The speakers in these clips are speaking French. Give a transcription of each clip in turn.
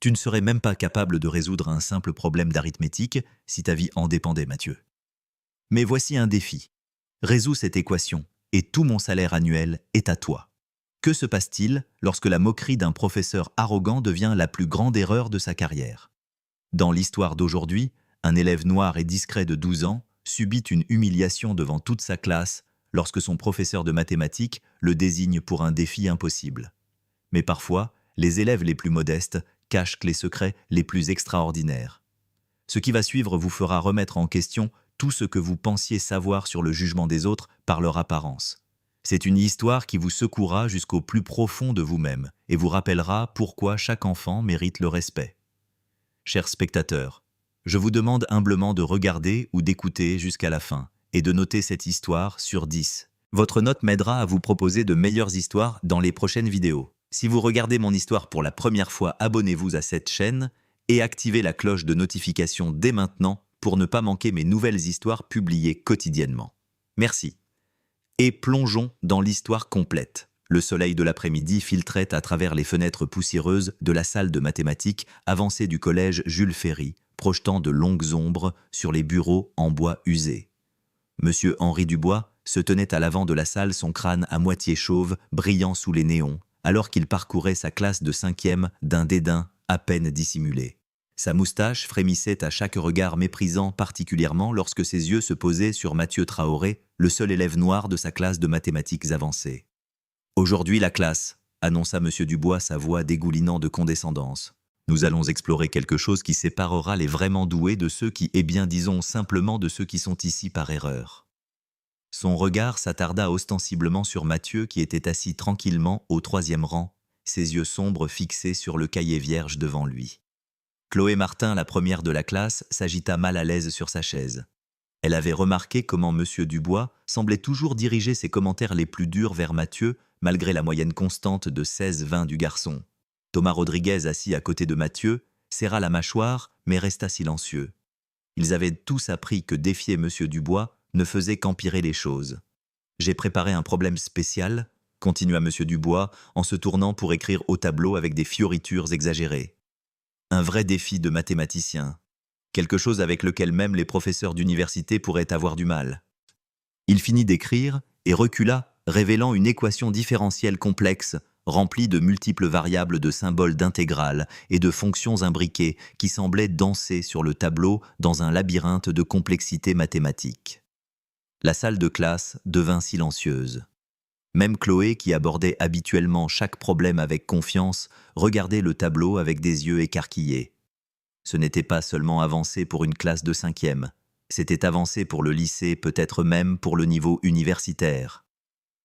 Tu ne serais même pas capable de résoudre un simple problème d'arithmétique si ta vie en dépendait, Mathieu. Mais voici un défi. Résous cette équation et tout mon salaire annuel est à toi. Que se passe-t-il lorsque la moquerie d'un professeur arrogant devient la plus grande erreur de sa carrière? Dans l'histoire d'aujourd'hui, un élève noir et discret de 12 ans subit une humiliation devant toute sa classe lorsque son professeur de mathématiques le désigne pour un défi impossible. Mais parfois, les élèves les plus modestes cachent les secrets les plus extraordinaires. Ce qui va suivre vous fera remettre en question tout ce que vous pensiez savoir sur le jugement des autres par leur apparence. C'est une histoire qui vous secouera jusqu'au plus profond de vous-même et vous rappellera pourquoi chaque enfant mérite le respect. Chers spectateurs, je vous demande humblement de regarder ou d'écouter jusqu'à la fin et de noter cette histoire sur 10. Votre note m'aidera à vous proposer de meilleures histoires dans les prochaines vidéos. Si vous regardez mon histoire pour la première fois, abonnez-vous à cette chaîne et activez la cloche de notification dès maintenant pour ne pas manquer mes nouvelles histoires publiées quotidiennement. Merci. Et plongeons dans l'histoire complète. Le soleil de l'après-midi filtrait à travers les fenêtres poussiéreuses de la salle de mathématiques avancée du collège Jules Ferry, projetant de longues ombres sur les bureaux en bois usé. Monsieur Henri Dubois se tenait à l'avant de la salle, son crâne à moitié chauve, brillant sous les néons, alors qu'il parcourait sa classe de 5e d'un dédain à peine dissimulé. Sa moustache frémissait à chaque regard méprisant, particulièrement lorsque ses yeux se posaient sur Mathieu Traoré, le seul élève noir de sa classe de mathématiques avancées. « Aujourd'hui la classe », annonça Monsieur Dubois, sa voix dégoulinant de condescendance. « Nous allons explorer quelque chose qui séparera les vraiment doués de ceux qui, disons simplement de ceux qui sont ici par erreur. » Son regard s'attarda ostensiblement sur Mathieu qui était assis tranquillement au 3e rang, ses yeux sombres fixés sur le cahier vierge devant lui. Chloé Martin, la première de la classe, s'agita mal à l'aise sur sa chaise. Elle avait remarqué comment Monsieur Dubois semblait toujours diriger ses commentaires les plus durs vers Mathieu, malgré la moyenne constante de 16-20 du garçon. Thomas Rodriguez, assis à côté de Mathieu, serra la mâchoire, mais resta silencieux. Ils avaient tous appris que défier Monsieur Dubois ne faisait qu'empirer les choses. « J'ai préparé un problème spécial », continua Monsieur Dubois, en se tournant pour écrire au tableau avec des fioritures exagérées. Un vrai défi de mathématicien. Quelque chose avec lequel même les professeurs d'université pourraient avoir du mal. Il finit d'écrire et recula, révélant une équation différentielle complexe, remplie de multiples variables, de symboles d'intégrales et de fonctions imbriquées qui semblaient danser sur le tableau dans un labyrinthe de complexité mathématique. La salle de classe devint silencieuse. Même Chloé, qui abordait habituellement chaque problème avec confiance, regardait le tableau avec des yeux écarquillés. Ce n'était pas seulement avancé pour une classe de 5e, c'était avancé pour le lycée, peut-être même pour le niveau universitaire.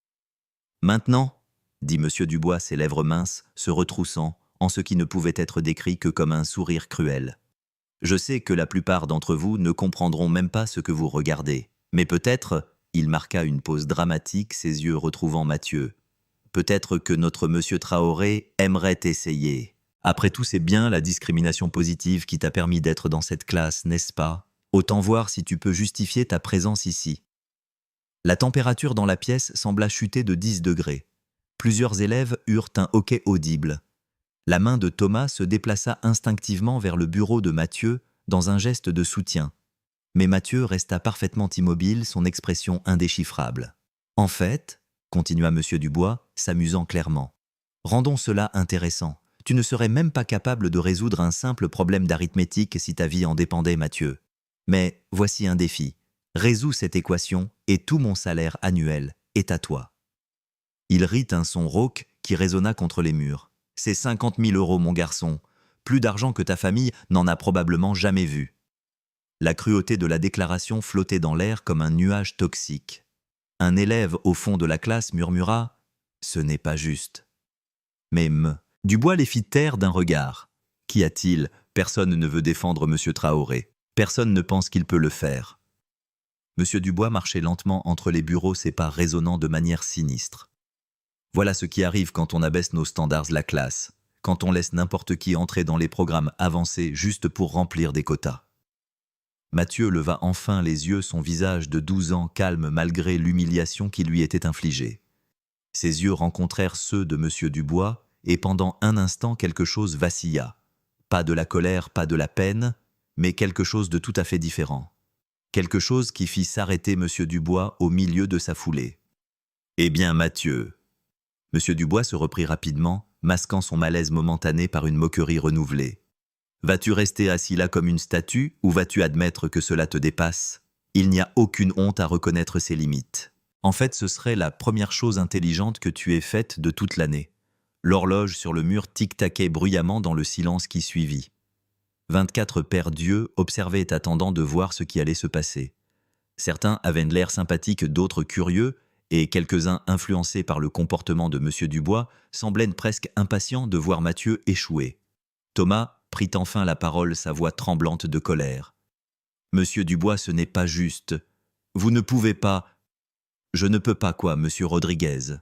« Maintenant », dit Monsieur Dubois, ses lèvres minces se retroussant en ce qui ne pouvait être décrit que comme un sourire cruel. « Je sais que la plupart d'entre vous ne comprendront même pas ce que vous regardez, mais peut-être... » Il marqua une pause dramatique, ses yeux retrouvant Mathieu. « Peut-être que notre Monsieur Traoré aimerait essayer. Après tout, c'est bien la discrimination positive qui t'a permis d'être dans cette classe, n'est-ce pas? Autant voir si tu peux justifier ta présence ici. » La température dans la pièce sembla chuter de 10 degrés. Plusieurs élèves eurent un hoquet audible. La main de Thomas se déplaça instinctivement vers le bureau de Mathieu dans un geste de soutien. Mais Mathieu resta parfaitement immobile, son expression indéchiffrable. « En fait, » continua Monsieur Dubois, s'amusant clairement, « rendons cela intéressant. Tu ne serais même pas capable de résoudre un simple problème d'arithmétique si ta vie en dépendait, Mathieu. Mais voici un défi. Résous cette équation et tout mon salaire annuel est à toi. » Il rit un son rauque qui résonna contre les murs. « C'est 50 000 €, mon garçon. Plus d'argent que ta famille n'en a probablement jamais vu. » La cruauté de la déclaration flottait dans l'air comme un nuage toxique. Un élève au fond de la classe murmura « Ce n'est pas juste ». Mais Dubois les fit taire d'un regard. Qu'y a-t-il? Personne ne veut défendre Monsieur Traoré. Personne ne pense qu'il peut le faire. Monsieur Dubois marchait lentement entre les bureaux, ses pas résonnant de manière sinistre. Voilà ce qui arrive quand on abaisse nos standards la classe, quand on laisse n'importe qui entrer dans les programmes avancés juste pour remplir des quotas. Mathieu leva enfin les yeux, son visage de 12 ans calme malgré l'humiliation qui lui était infligée. Ses yeux rencontrèrent ceux de Monsieur Dubois et pendant un instant quelque chose vacilla. Pas de la colère, pas de la peine, mais quelque chose de tout à fait différent. Quelque chose qui fit s'arrêter M. Dubois au milieu de sa foulée. « Eh bien, Mathieu !» M. Dubois se reprit rapidement, masquant son malaise momentané par une moquerie renouvelée. « Vas-tu rester assis là comme une statue ou vas-tu admettre que cela te dépasse ? Il n'y a aucune honte à reconnaître ses limites. En fait, ce serait la première chose intelligente que tu aies faite de toute l'année. » L'horloge sur le mur tic-taquait bruyamment dans le silence qui suivit. 24 pères Dieu observaient attendant de voir ce qui allait se passer. Certains avaient l'air sympathique, d'autres curieux, et quelques-uns influencés par le comportement de M. Dubois semblaient presque impatients de voir Mathieu échouer. Thomas prit enfin la parole, sa voix tremblante de colère. « Monsieur Dubois, ce n'est pas juste. Vous ne pouvez pas... »« Je ne peux pas quoi, monsieur Rodriguez ?»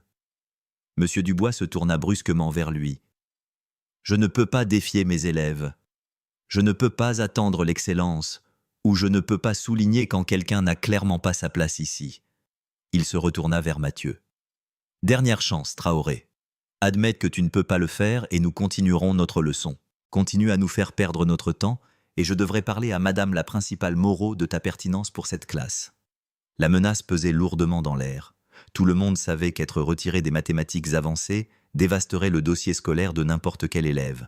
Monsieur Dubois se tourna brusquement vers lui. « Je ne peux pas défier mes élèves. Je ne peux pas attendre l'excellence, ou je ne peux pas souligner quand quelqu'un n'a clairement pas sa place ici. » Il se retourna vers Mathieu. « Dernière chance, Traoré. Admette que tu ne peux pas le faire et nous continuerons notre leçon. Continue à nous faire perdre notre temps et je devrais parler à Madame la principale Moreau de ta pertinence pour cette classe. » La menace pesait lourdement dans l'air. Tout le monde savait qu'être retiré des mathématiques avancées dévasterait le dossier scolaire de n'importe quel élève.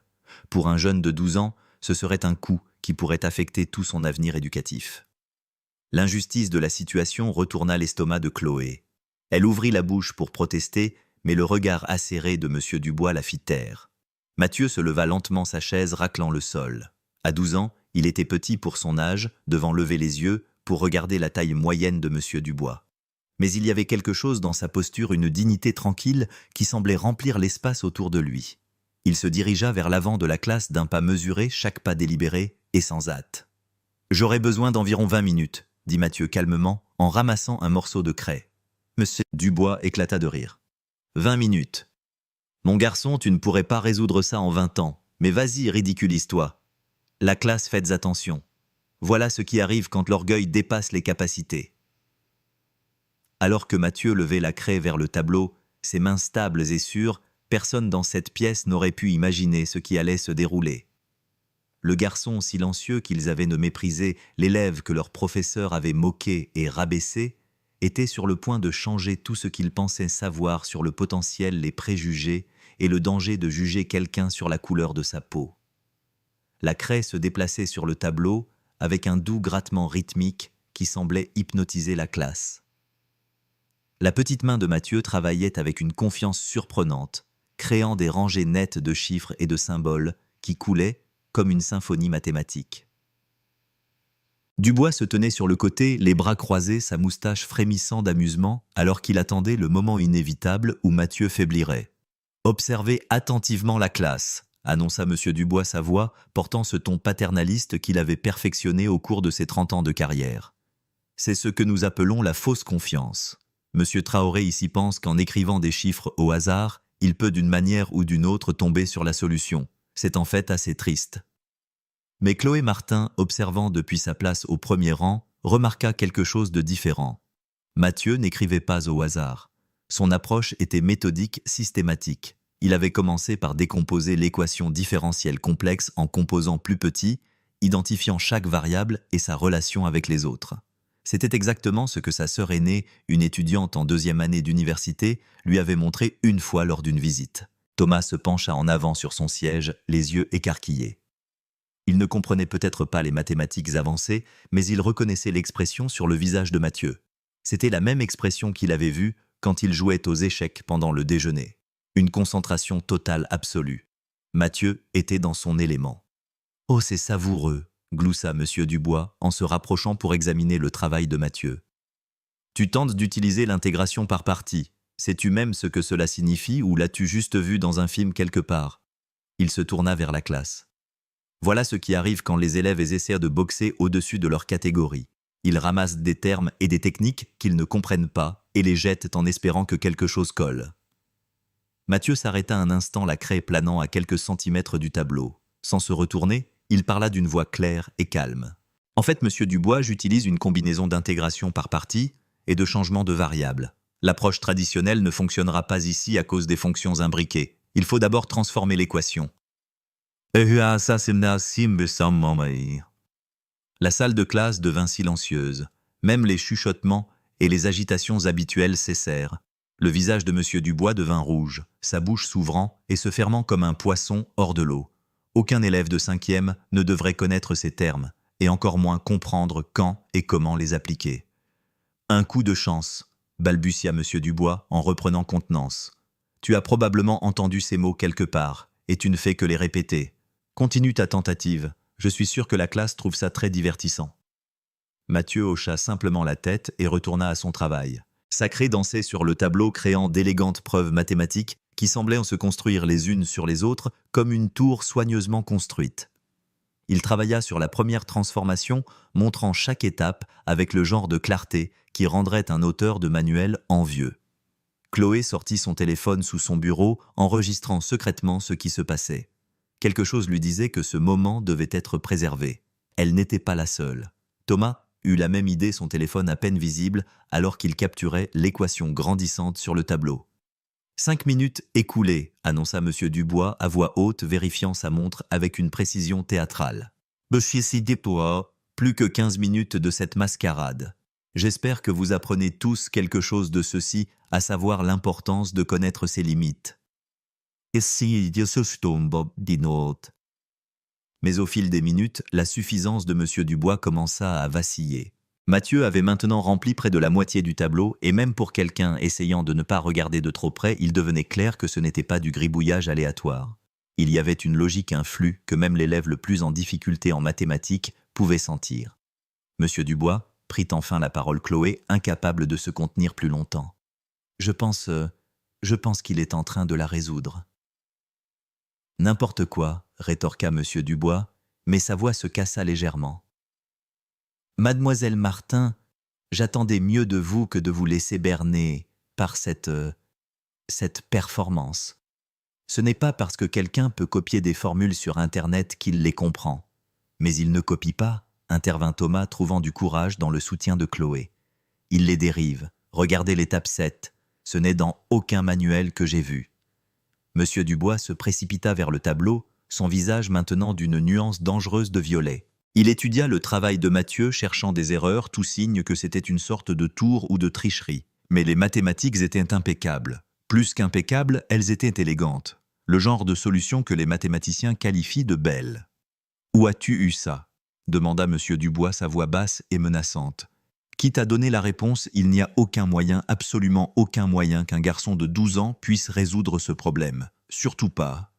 Pour un jeune de 12 ans, ce serait un coup qui pourrait affecter tout son avenir éducatif. L'injustice de la situation retourna l'estomac de Chloé. Elle ouvrit la bouche pour protester, mais le regard acéré de M. Dubois la fit taire. Mathieu se leva lentement sa chaise, raclant le sol. À 12 ans, il était petit pour son âge, devant lever les yeux pour regarder la taille moyenne de M. Dubois. Mais il y avait quelque chose dans sa posture, une dignité tranquille qui semblait remplir l'espace autour de lui. Il se dirigea vers l'avant de la classe d'un pas mesuré, chaque pas délibéré et sans hâte. « J'aurai besoin d'environ 20 minutes, » dit Mathieu calmement en ramassant un morceau de craie. Monsieur Dubois éclata de rire. « 20 minutes. Mon garçon, tu ne pourrais pas résoudre ça en 20 ans, mais vas-y, ridiculise-toi. La classe, faites attention. Voilà ce qui arrive quand l'orgueil dépasse les capacités. » Alors que Mathieu levait la craie vers le tableau, ses mains stables et sûres, personne dans cette pièce n'aurait pu imaginer ce qui allait se dérouler. Le garçon silencieux qu'ils avaient méprisé, l'élève que leur professeur avait moqué et rabaissé, était sur le point de changer tout ce qu'il pensait savoir sur le potentiel, les préjugés et le danger de juger quelqu'un sur la couleur de sa peau. La craie se déplaçait sur le tableau avec un doux grattement rythmique qui semblait hypnotiser la classe. La petite main de Mathieu travaillait avec une confiance surprenante, créant des rangées nettes de chiffres et de symboles qui coulaient comme une symphonie mathématique. Dubois se tenait sur le côté, les bras croisés, sa moustache frémissant d'amusement, alors qu'il attendait le moment inévitable où Mathieu faiblirait. « Observez attentivement la classe », annonça M. Dubois sa voix, portant ce ton paternaliste qu'il avait perfectionné au cours de ses 30 ans de carrière. « C'est ce que nous appelons la fausse confiance. M. Traoré ici pense qu'en écrivant des chiffres au hasard, il peut d'une manière ou d'une autre tomber sur la solution. C'est en fait assez triste. » Mais Chloé Martin, observant depuis sa place au premier rang, remarqua quelque chose de différent. Mathieu n'écrivait pas au hasard. Son approche était méthodique, systématique. Il avait commencé par décomposer l'équation différentielle complexe en composants plus petits, identifiant chaque variable et sa relation avec les autres. C'était exactement ce que sa sœur aînée, une étudiante en 2e année d'université, lui avait montré une fois lors d'une visite. Thomas se pencha en avant sur son siège, les yeux écarquillés. Il ne comprenait peut-être pas les mathématiques avancées, mais il reconnaissait l'expression sur le visage de Mathieu. C'était la même expression qu'il avait vue quand il jouait aux échecs pendant le déjeuner. Une concentration totale absolue. Mathieu était dans son élément. « Oh, c'est savoureux !» gloussa M. Dubois en se rapprochant pour examiner le travail de Mathieu. « Tu tentes d'utiliser l'intégration par parties. Sais-tu même ce que cela signifie ou l'as-tu juste vu dans un film quelque part ?» Il se tourna vers la classe. Voilà ce qui arrive quand les élèves essaient de boxer au-dessus de leur catégorie. Ils ramassent des termes et des techniques qu'ils ne comprennent pas et les jettent en espérant que quelque chose colle. Mathieu s'arrêta un instant, la craie planant à quelques centimètres du tableau. Sans se retourner, il parla d'une voix claire et calme. « En fait, monsieur Dubois, j'utilise une combinaison d'intégration par partie et de changement de variables. L'approche traditionnelle ne fonctionnera pas ici à cause des fonctions imbriquées. Il faut d'abord transformer l'équation. » La salle de classe devint silencieuse. Même les chuchotements et les agitations habituelles cessèrent. Le visage de M. Dubois devint rouge, sa bouche s'ouvrant et se fermant comme un poisson hors de l'eau. Aucun élève de 5e ne devrait connaître ces termes, et encore moins comprendre quand et comment les appliquer. Un coup de chance, balbutia M. Dubois en reprenant contenance. Tu as probablement entendu ces mots quelque part, et tu ne fais que les répéter. Continue ta tentative, je suis sûr que la classe trouve ça très divertissant. Mathieu hocha simplement la tête et retourna à son travail. Sacré dansait sur le tableau créant d'élégantes preuves mathématiques qui semblaient se construire les unes sur les autres comme une tour soigneusement construite. Il travailla sur la première transformation, montrant chaque étape avec le genre de clarté qui rendrait un auteur de manuel envieux. Chloé sortit son téléphone sous son bureau, enregistrant secrètement ce qui se passait. Quelque chose lui disait que ce moment devait être préservé. Elle n'était pas la seule. Thomas eut la même idée, son téléphone à peine visible, alors qu'il capturait l'équation grandissante sur le tableau. 5 minutes écoulées, annonça M. Dubois à voix haute, vérifiant sa montre avec une précision théâtrale. Plus que 15 minutes de cette mascarade. J'espère que vous apprenez tous quelque chose de ceci, à savoir l'importance de connaître ses limites. Mais au fil des minutes, la suffisance de M. Dubois commença à vaciller. Mathieu avait maintenant rempli près de la moitié du tableau, et même pour quelqu'un essayant de ne pas regarder de trop près, il devenait clair que ce n'était pas du gribouillage aléatoire. Il y avait une logique, un flux, que même l'élève le plus en difficulté en mathématiques pouvait sentir. M. Dubois prit enfin la parole. Chloé, incapable de se contenir plus longtemps. Je pense qu'il est en train de la résoudre. N'importe quoi, rétorqua M. Dubois, mais sa voix se cassa légèrement. Mademoiselle Martin, j'attendais mieux de vous que de vous laisser berner par cette performance. Ce n'est pas parce que quelqu'un peut copier des formules sur Internet qu'il les comprend. Mais il ne copie pas, intervint Thomas, trouvant du courage dans le soutien de Chloé. Il les dérive. Regardez l'étape 7. Ce n'est dans aucun manuel que j'ai vu. M. Dubois se précipita vers le tableau, son visage maintenant d'une nuance dangereuse de violet. Il étudia le travail de Mathieu, cherchant des erreurs, tout signe que c'était une sorte de tour ou de tricherie. Mais les mathématiques étaient impeccables. Plus qu'impeccables, elles étaient élégantes. Le genre de solution que les mathématiciens qualifient de belle. « Où as-tu eu ça ?» demanda M. Dubois, sa voix basse et menaçante. Quitte à donner la réponse, il n'y a aucun moyen, absolument aucun moyen qu'un garçon de 12 ans puisse résoudre ce problème. Surtout pas.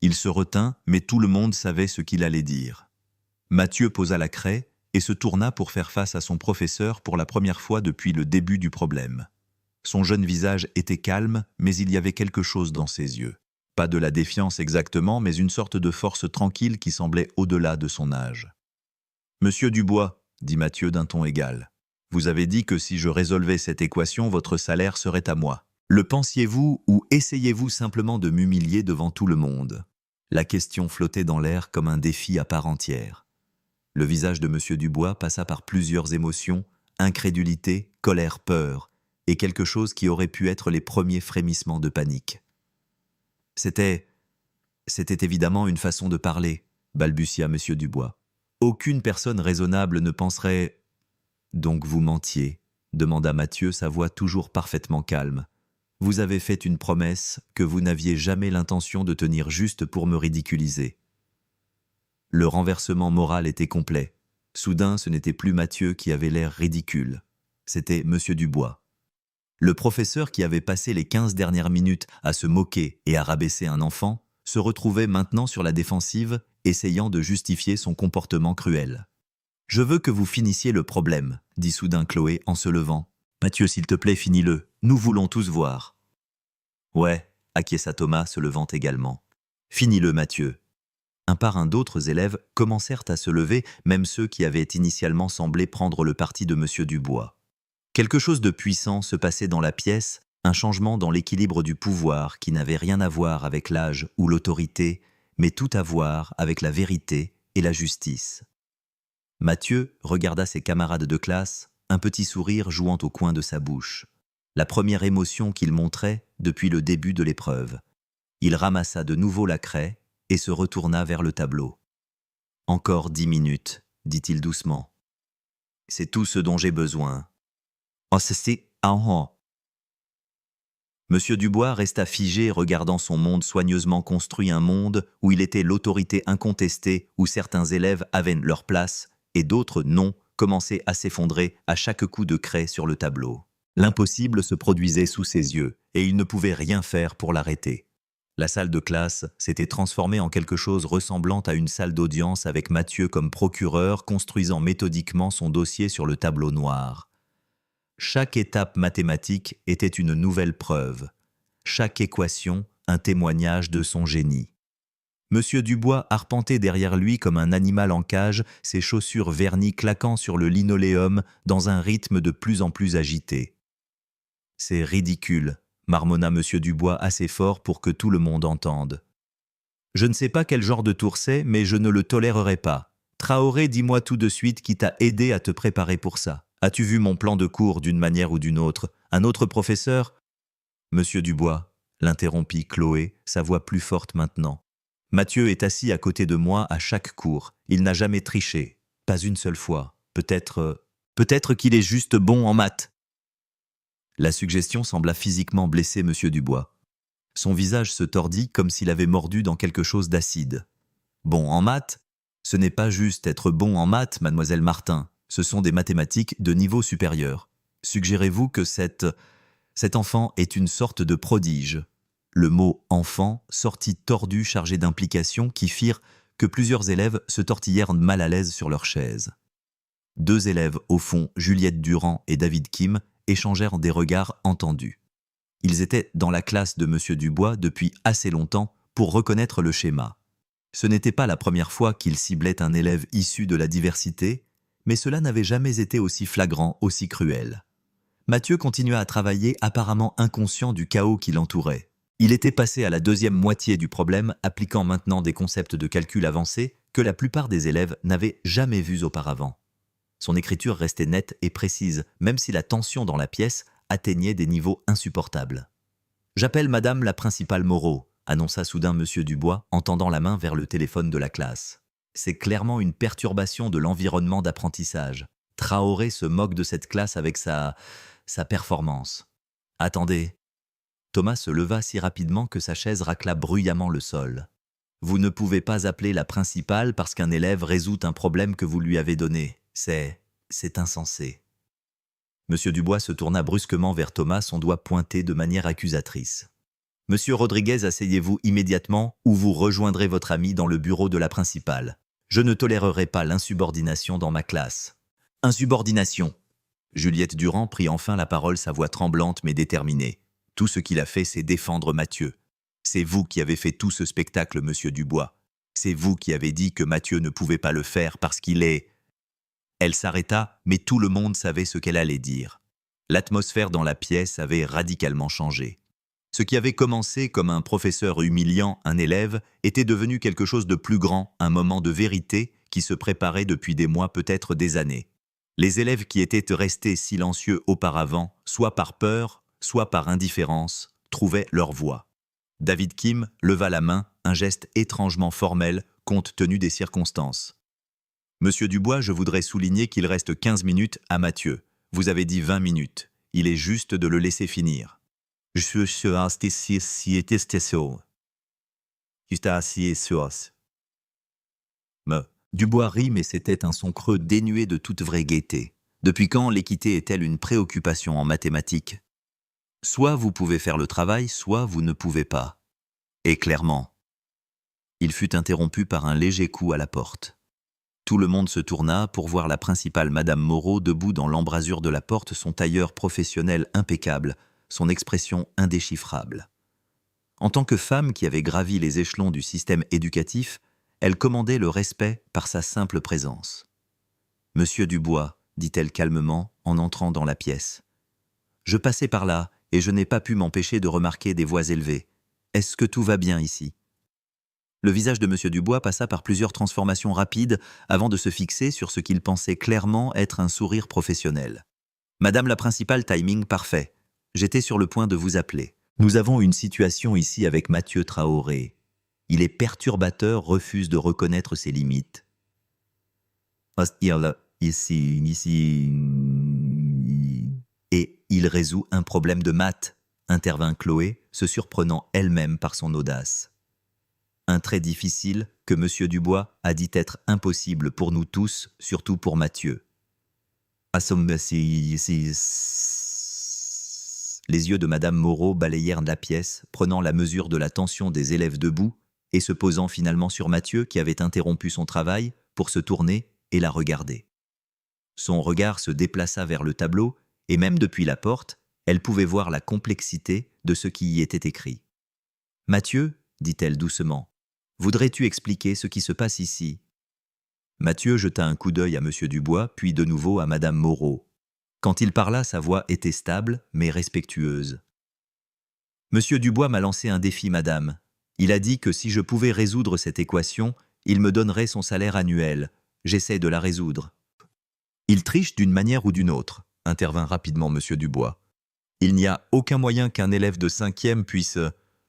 Il se retint, mais tout le monde savait ce qu'il allait dire. Mathieu posa la craie et se tourna pour faire face à son professeur pour la première fois depuis le début du problème. Son jeune visage était calme, mais il y avait quelque chose dans ses yeux. Pas de la défiance exactement, mais une sorte de force tranquille qui semblait au-delà de son âge. « Monsieur Dubois, » dit Mathieu d'un ton égal, « vous avez dit que si je résolvais cette équation, votre salaire serait à moi. Le pensiez-vous ou essayez-vous simplement de m'humilier devant tout le monde ?» La question flottait dans l'air comme un défi à part entière. Le visage de M. Dubois passa par plusieurs émotions, incrédulité, colère, peur, et quelque chose qui aurait pu être les premiers frémissements de panique. C'était évidemment une façon de parler, balbutia M. Dubois. Aucune personne raisonnable ne penserait... Donc vous mentiez, demanda Mathieu, sa voix toujours parfaitement calme. Vous avez fait une promesse que vous n'aviez jamais l'intention de tenir juste pour me ridiculiser. Le renversement moral était complet. Soudain, ce n'était plus Mathieu qui avait l'air ridicule. C'était M. Dubois. Le professeur qui avait passé les 15 dernières minutes à se moquer et à rabaisser un enfant se retrouvait maintenant sur la défensive, essayant de justifier son comportement cruel. « Je veux que vous finissiez le problème, » dit soudain Chloé en se levant. « Mathieu, s'il te plaît, finis-le. Nous voulons tous voir. »« Ouais, » acquiesça Thomas, se levant également. « Finis-le, Mathieu. » Un par un d'autres élèves commencèrent à se lever, même ceux qui avaient initialement semblé prendre le parti de M. Dubois. Quelque chose de puissant se passait dans la pièce, un changement dans l'équilibre du pouvoir qui n'avait rien à voir avec l'âge ou l'autorité, mais tout à voir avec la vérité et la justice. Mathieu regarda ses camarades de classe, un petit sourire jouant au coin de sa bouche. La première émotion qu'il montrait depuis le début de l'épreuve. Il ramassa de nouveau la craie et se retourna vers le tableau. « Encore 10 minutes, dit-il doucement. C'est tout ce dont j'ai besoin. Oh, c'est Monsieur Dubois resta figé regardant son monde soigneusement construit, un monde où il était l'autorité incontestée, où certains élèves avaient leur place et d'autres non, commençaient à s'effondrer à chaque coup de craie sur le tableau. L'impossible se produisait sous ses yeux et il ne pouvait rien faire pour l'arrêter. La salle de classe s'était transformée en quelque chose ressemblant à une salle d'audience avec Mathieu comme procureur construisant méthodiquement son dossier sur le tableau noir. Chaque étape mathématique était une nouvelle preuve, chaque équation un témoignage de son génie. Monsieur Dubois arpentait derrière lui comme un animal en cage, ses chaussures vernies claquant sur le linoléum dans un rythme de plus en plus agité. « C'est ridicule », marmonna Monsieur Dubois assez fort pour que tout le monde entende. « Je ne sais pas quel genre de tour c'est, mais je ne le tolérerai pas. Traoré, dis-moi tout de suite qui t'a aidé à te préparer pour ça. As-tu vu mon plan de cours d'une manière ou d'une autre? Un autre professeur ?» Monsieur Dubois, l'interrompit Chloé, sa voix plus forte maintenant. Mathieu est assis à côté de moi à chaque cours. Il n'a jamais triché, pas une seule fois. Peut-être qu'il est juste bon en maths. La suggestion sembla physiquement blesser Monsieur Dubois. Son visage se tordit comme s'il avait mordu dans quelque chose d'acide. Bon en maths? Ce n'est pas juste être bon en maths, mademoiselle Martin. Ce sont des mathématiques de niveau supérieur. Suggérez-vous que cet enfant est une sorte de prodige? Le mot « enfant » sortit tordu, chargé d'implications qui firent que plusieurs élèves se tortillèrent mal à l'aise sur leurs chaises. 2 élèves, au fond, Juliette Durand et David Kim, échangèrent des regards entendus. Ils étaient dans la classe de Monsieur Dubois depuis assez longtemps pour reconnaître le schéma. Ce n'était pas la première fois qu'il ciblait un élève issu de la diversité, mais cela n'avait jamais été aussi flagrant, aussi cruel. Mathieu continua à travailler, apparemment inconscient du chaos qui l'entourait. Il était passé à la deuxième moitié du problème, appliquant maintenant des concepts de calcul avancés que la plupart des élèves n'avaient jamais vus auparavant. Son écriture restait nette et précise, même si la tension dans la pièce atteignait des niveaux insupportables. « J'appelle Madame la principale Moreau », annonça soudain Monsieur Dubois en tendant la main vers le téléphone de la classe. C'est clairement une perturbation de l'environnement d'apprentissage. Traoré se moque de cette classe avec sa performance. « Attendez !» Thomas se leva si rapidement que sa chaise racla bruyamment le sol. « Vous ne pouvez pas appeler la principale parce qu'un élève résout un problème que vous lui avez donné. C'est insensé. » Monsieur Dubois se tourna brusquement vers Thomas, son doigt pointé de manière accusatrice. « Monsieur Rodriguez, asseyez-vous immédiatement ou vous rejoindrez votre ami dans le bureau de la principale. Je ne tolérerai pas l'insubordination dans ma classe. » « Insubordination !» Juliette Durand prit enfin la parole, sa voix tremblante mais déterminée. « Tout ce qu'il a fait, c'est défendre Mathieu. C'est vous qui avez fait tout ce spectacle, Monsieur Dubois. C'est vous qui avez dit que Mathieu ne pouvait pas le faire parce qu'il est... » Elle s'arrêta, mais tout le monde savait ce qu'elle allait dire. L'atmosphère dans la pièce avait radicalement changé. Ce qui avait commencé comme un professeur humiliant un élève était devenu quelque chose de plus grand, un moment de vérité qui se préparait depuis des mois, peut-être des années. Les élèves qui étaient restés silencieux auparavant, soit par peur, soit par indifférence, trouvaient leur voix. David Kim leva la main, un geste étrangement formel compte tenu des circonstances. « Monsieur Dubois, je voudrais souligner qu'il reste 15 minutes à Mathieu. Vous avez dit 20 minutes. Il est juste de le laisser finir. » Je suis Dubois rit, mais c'était un son creux dénué de toute vraie gaieté. Depuis quand l'équité est-elle une préoccupation en mathématiques? Soit vous pouvez faire le travail, soit vous ne pouvez pas. Et clairement. Il fut interrompu par un léger coup à la porte. Tout le monde se tourna pour voir la principale Madame Moreau debout dans l'embrasure de la porte, son tailleur professionnel impeccable, son expression indéchiffrable. En tant que femme qui avait gravi les échelons du système éducatif, elle commandait le respect par sa simple présence. « Monsieur Dubois, dit-elle calmement en entrant dans la pièce. Je passais par là et je n'ai pas pu m'empêcher de remarquer des voix élevées. Est-ce que tout va bien ici ?» Le visage de Monsieur Dubois passa par plusieurs transformations rapides avant de se fixer sur ce qu'il pensait clairement être un sourire professionnel. « Madame la principale, timing parfait. J'étais sur le point de vous appeler. Nous avons une situation ici avec Mathieu Traoré. Il est perturbateur, refuse de reconnaître ses limites. Et il résout un problème de maths, intervint Chloé, se surprenant elle-même par son audace. Un trait difficile que M. Dubois a dit être impossible pour nous tous, surtout pour Mathieu. Les yeux de Madame Moreau balayèrent la pièce, prenant la mesure de la tension des élèves debout et se posant finalement sur Mathieu qui avait interrompu son travail pour se tourner et la regarder. Son regard se déplaça vers le tableau et même depuis la porte, elle pouvait voir la complexité de ce qui y était écrit. « Mathieu, dit-elle doucement, voudrais-tu expliquer ce qui se passe ici ?» Mathieu jeta un coup d'œil à M. Dubois, puis de nouveau à Madame Moreau. Quand il parla, sa voix était stable, mais respectueuse. « Monsieur Dubois m'a lancé un défi, madame. Il a dit que si je pouvais résoudre cette équation, il me donnerait son salaire annuel. J'essaie de la résoudre. » « Il triche d'une manière ou d'une autre, intervint rapidement M. Dubois. « Il n'y a aucun moyen qu'un élève de 5e puisse... »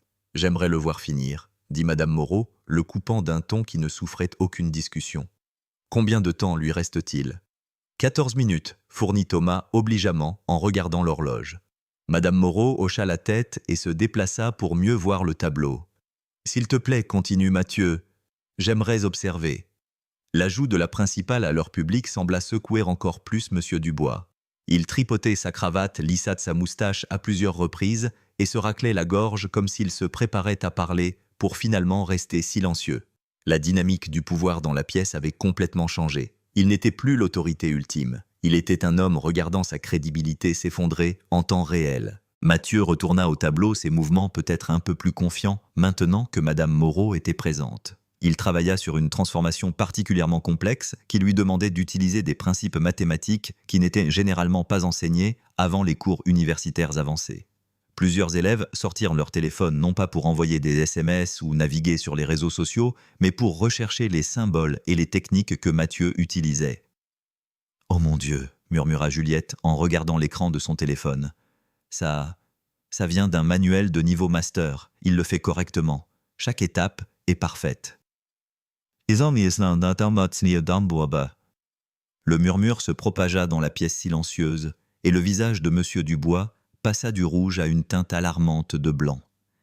« J'aimerais le voir finir, » dit Madame Moreau, le coupant d'un ton qui ne souffrait aucune discussion. « Combien de temps lui reste-t-il » « 14 minutes, fournit Thomas obligeamment en regardant l'horloge. Madame Moreau hocha la tête et se déplaça pour mieux voir le tableau. « S'il te plaît, continue Mathieu, j'aimerais observer. » L'ajout de la principale à leur public sembla secouer encore plus M. Dubois. Il tripotait sa cravate, lissa de sa moustache à plusieurs reprises et se raclait la gorge comme s'il se préparait à parler pour finalement rester silencieux. La dynamique du pouvoir dans la pièce avait complètement changé. Il n'était plus l'autorité ultime. Il était un homme regardant sa crédibilité s'effondrer en temps réel. Mathieu retourna au tableau, ses mouvements peut-être un peu plus confiants maintenant que Madame Moreau était présente. Il travailla sur une transformation particulièrement complexe qui lui demandait d'utiliser des principes mathématiques qui n'étaient généralement pas enseignés avant les cours universitaires avancés. Plusieurs élèves sortirent leur téléphone non pas pour envoyer des SMS ou naviguer sur les réseaux sociaux, mais pour rechercher les symboles et les techniques que Mathieu utilisait. « Oh mon Dieu !» murmura Juliette en regardant l'écran de son téléphone. « Ça vient d'un manuel de niveau master. Il le fait correctement. Chaque étape est parfaite. » Le murmure se propagea dans la pièce silencieuse et le visage de M. Dubois passa du rouge à une teinte alarmante de blanc.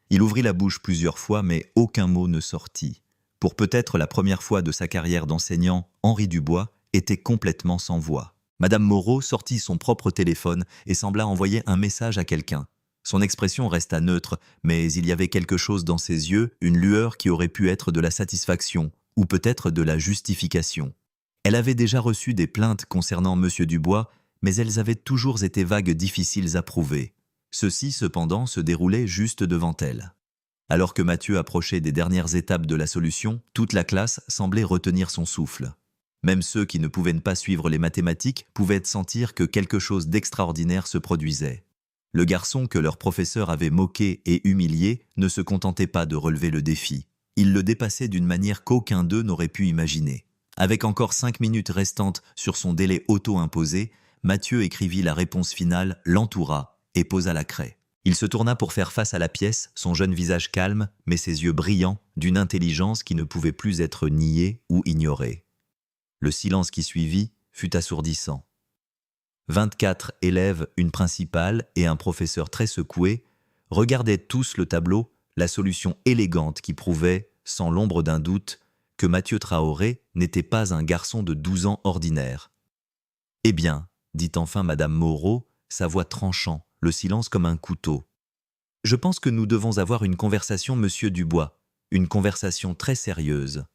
Il ouvrit la bouche plusieurs fois, mais aucun mot ne sortit. Pour peut-être la première fois de sa carrière d'enseignant, Henri Dubois était complètement sans voix. Madame Moreau sortit son propre téléphone et sembla envoyer un message à quelqu'un. Son expression resta neutre, mais il y avait quelque chose dans ses yeux, une lueur qui aurait pu être de la satisfaction, ou peut-être de la justification. Elle avait déjà reçu des plaintes concernant M. Dubois, mais elles avaient toujours été vagues, difficiles à prouver. Ceci, cependant, se déroulait juste devant elle. Alors que Mathieu approchait des dernières étapes de la solution, toute la classe semblait retenir son souffle. Même ceux qui ne pouvaient pas suivre les mathématiques pouvaient sentir que quelque chose d'extraordinaire se produisait. Le garçon que leur professeur avait moqué et humilié ne se contentait pas de relever le défi. Il le dépassait d'une manière qu'aucun d'eux n'aurait pu imaginer. Avec encore 5 minutes restantes sur son délai auto-imposé, Mathieu écrivit la réponse finale, l'entoura et posa la craie. Il se tourna pour faire face à la pièce, son jeune visage calme, mais ses yeux brillants, d'une intelligence qui ne pouvait plus être niée ou ignorée. Le silence qui suivit fut assourdissant. 24 élèves, une principale et un professeur très secoué, regardaient tous le tableau, la solution élégante qui prouvait, sans l'ombre d'un doute, que Mathieu Traoré n'était pas un garçon de 12 ans ordinaire. « Eh bien, dit enfin Madame Moreau, sa voix tranchant, le silence comme un couteau. Je pense que nous devons avoir une conversation, Monsieur Dubois, une conversation très sérieuse. »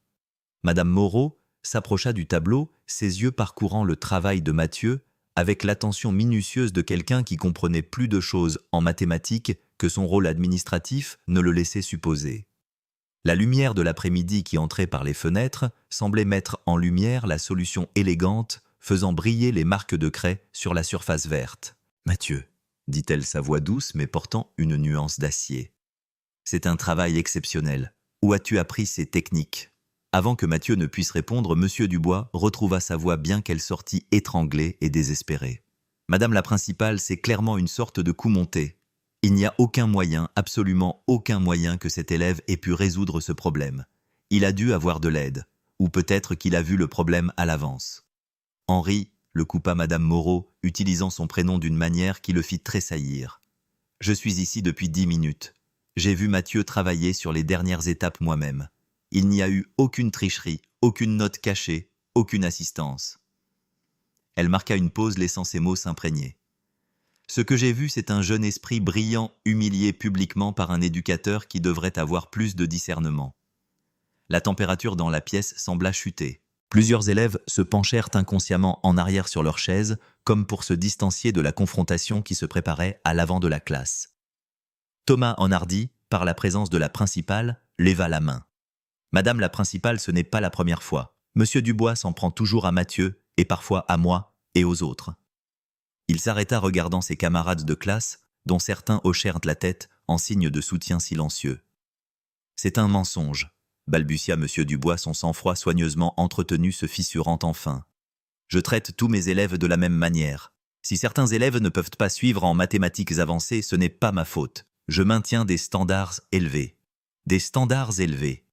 Madame Moreau s'approcha du tableau, ses yeux parcourant le travail de Mathieu, avec l'attention minutieuse de quelqu'un qui comprenait plus de choses en mathématiques que son rôle administratif ne le laissait supposer. La lumière de l'après-midi qui entrait par les fenêtres semblait mettre en lumière la solution élégante, faisant briller les marques de craie sur la surface verte. « Mathieu, dit-elle sa voix douce mais portant une nuance d'acier. C'est un travail exceptionnel. Où as-tu appris ces techniques ?» Avant que Mathieu ne puisse répondre, M. Dubois retrouva sa voix bien qu'elle sortît étranglée et désespérée. « Madame la principale, c'est clairement une sorte de coup monté. Il n'y a aucun moyen, absolument aucun moyen que cet élève ait pu résoudre ce problème. Il a dû avoir de l'aide, ou peut-être qu'il a vu le problème à l'avance. Henri, le coupa Madame Moreau, utilisant son prénom d'une manière qui le fit tressaillir. Je suis ici depuis 10 minutes. J'ai vu Mathieu travailler sur les dernières étapes moi-même. Il n'y a eu aucune tricherie, aucune note cachée, aucune assistance. Elle marqua une pause, laissant ses mots s'imprégner. Ce que j'ai vu, c'est un jeune esprit brillant, humilié publiquement par un éducateur qui devrait avoir plus de discernement. La température dans la pièce sembla chuter. Plusieurs élèves se penchèrent inconsciemment en arrière sur leurs chaises, comme pour se distancier de la confrontation qui se préparait à l'avant de la classe. Thomas enhardi, par la présence de la principale, leva la main. « Madame la principale, ce n'est pas la première fois. Monsieur Dubois s'en prend toujours à Mathieu, et parfois à moi et aux autres. » Il s'arrêta regardant ses camarades de classe, dont certains hochèrent la tête en signe de soutien silencieux. « C'est un mensonge, » balbutia Monsieur Dubois, son sang-froid soigneusement entretenu se fissurant enfin. « Je traite tous mes élèves de la même manière. Si certains élèves ne peuvent pas suivre en mathématiques avancées, ce n'est pas ma faute. Je maintiens des standards élevés. » Des standards élevés.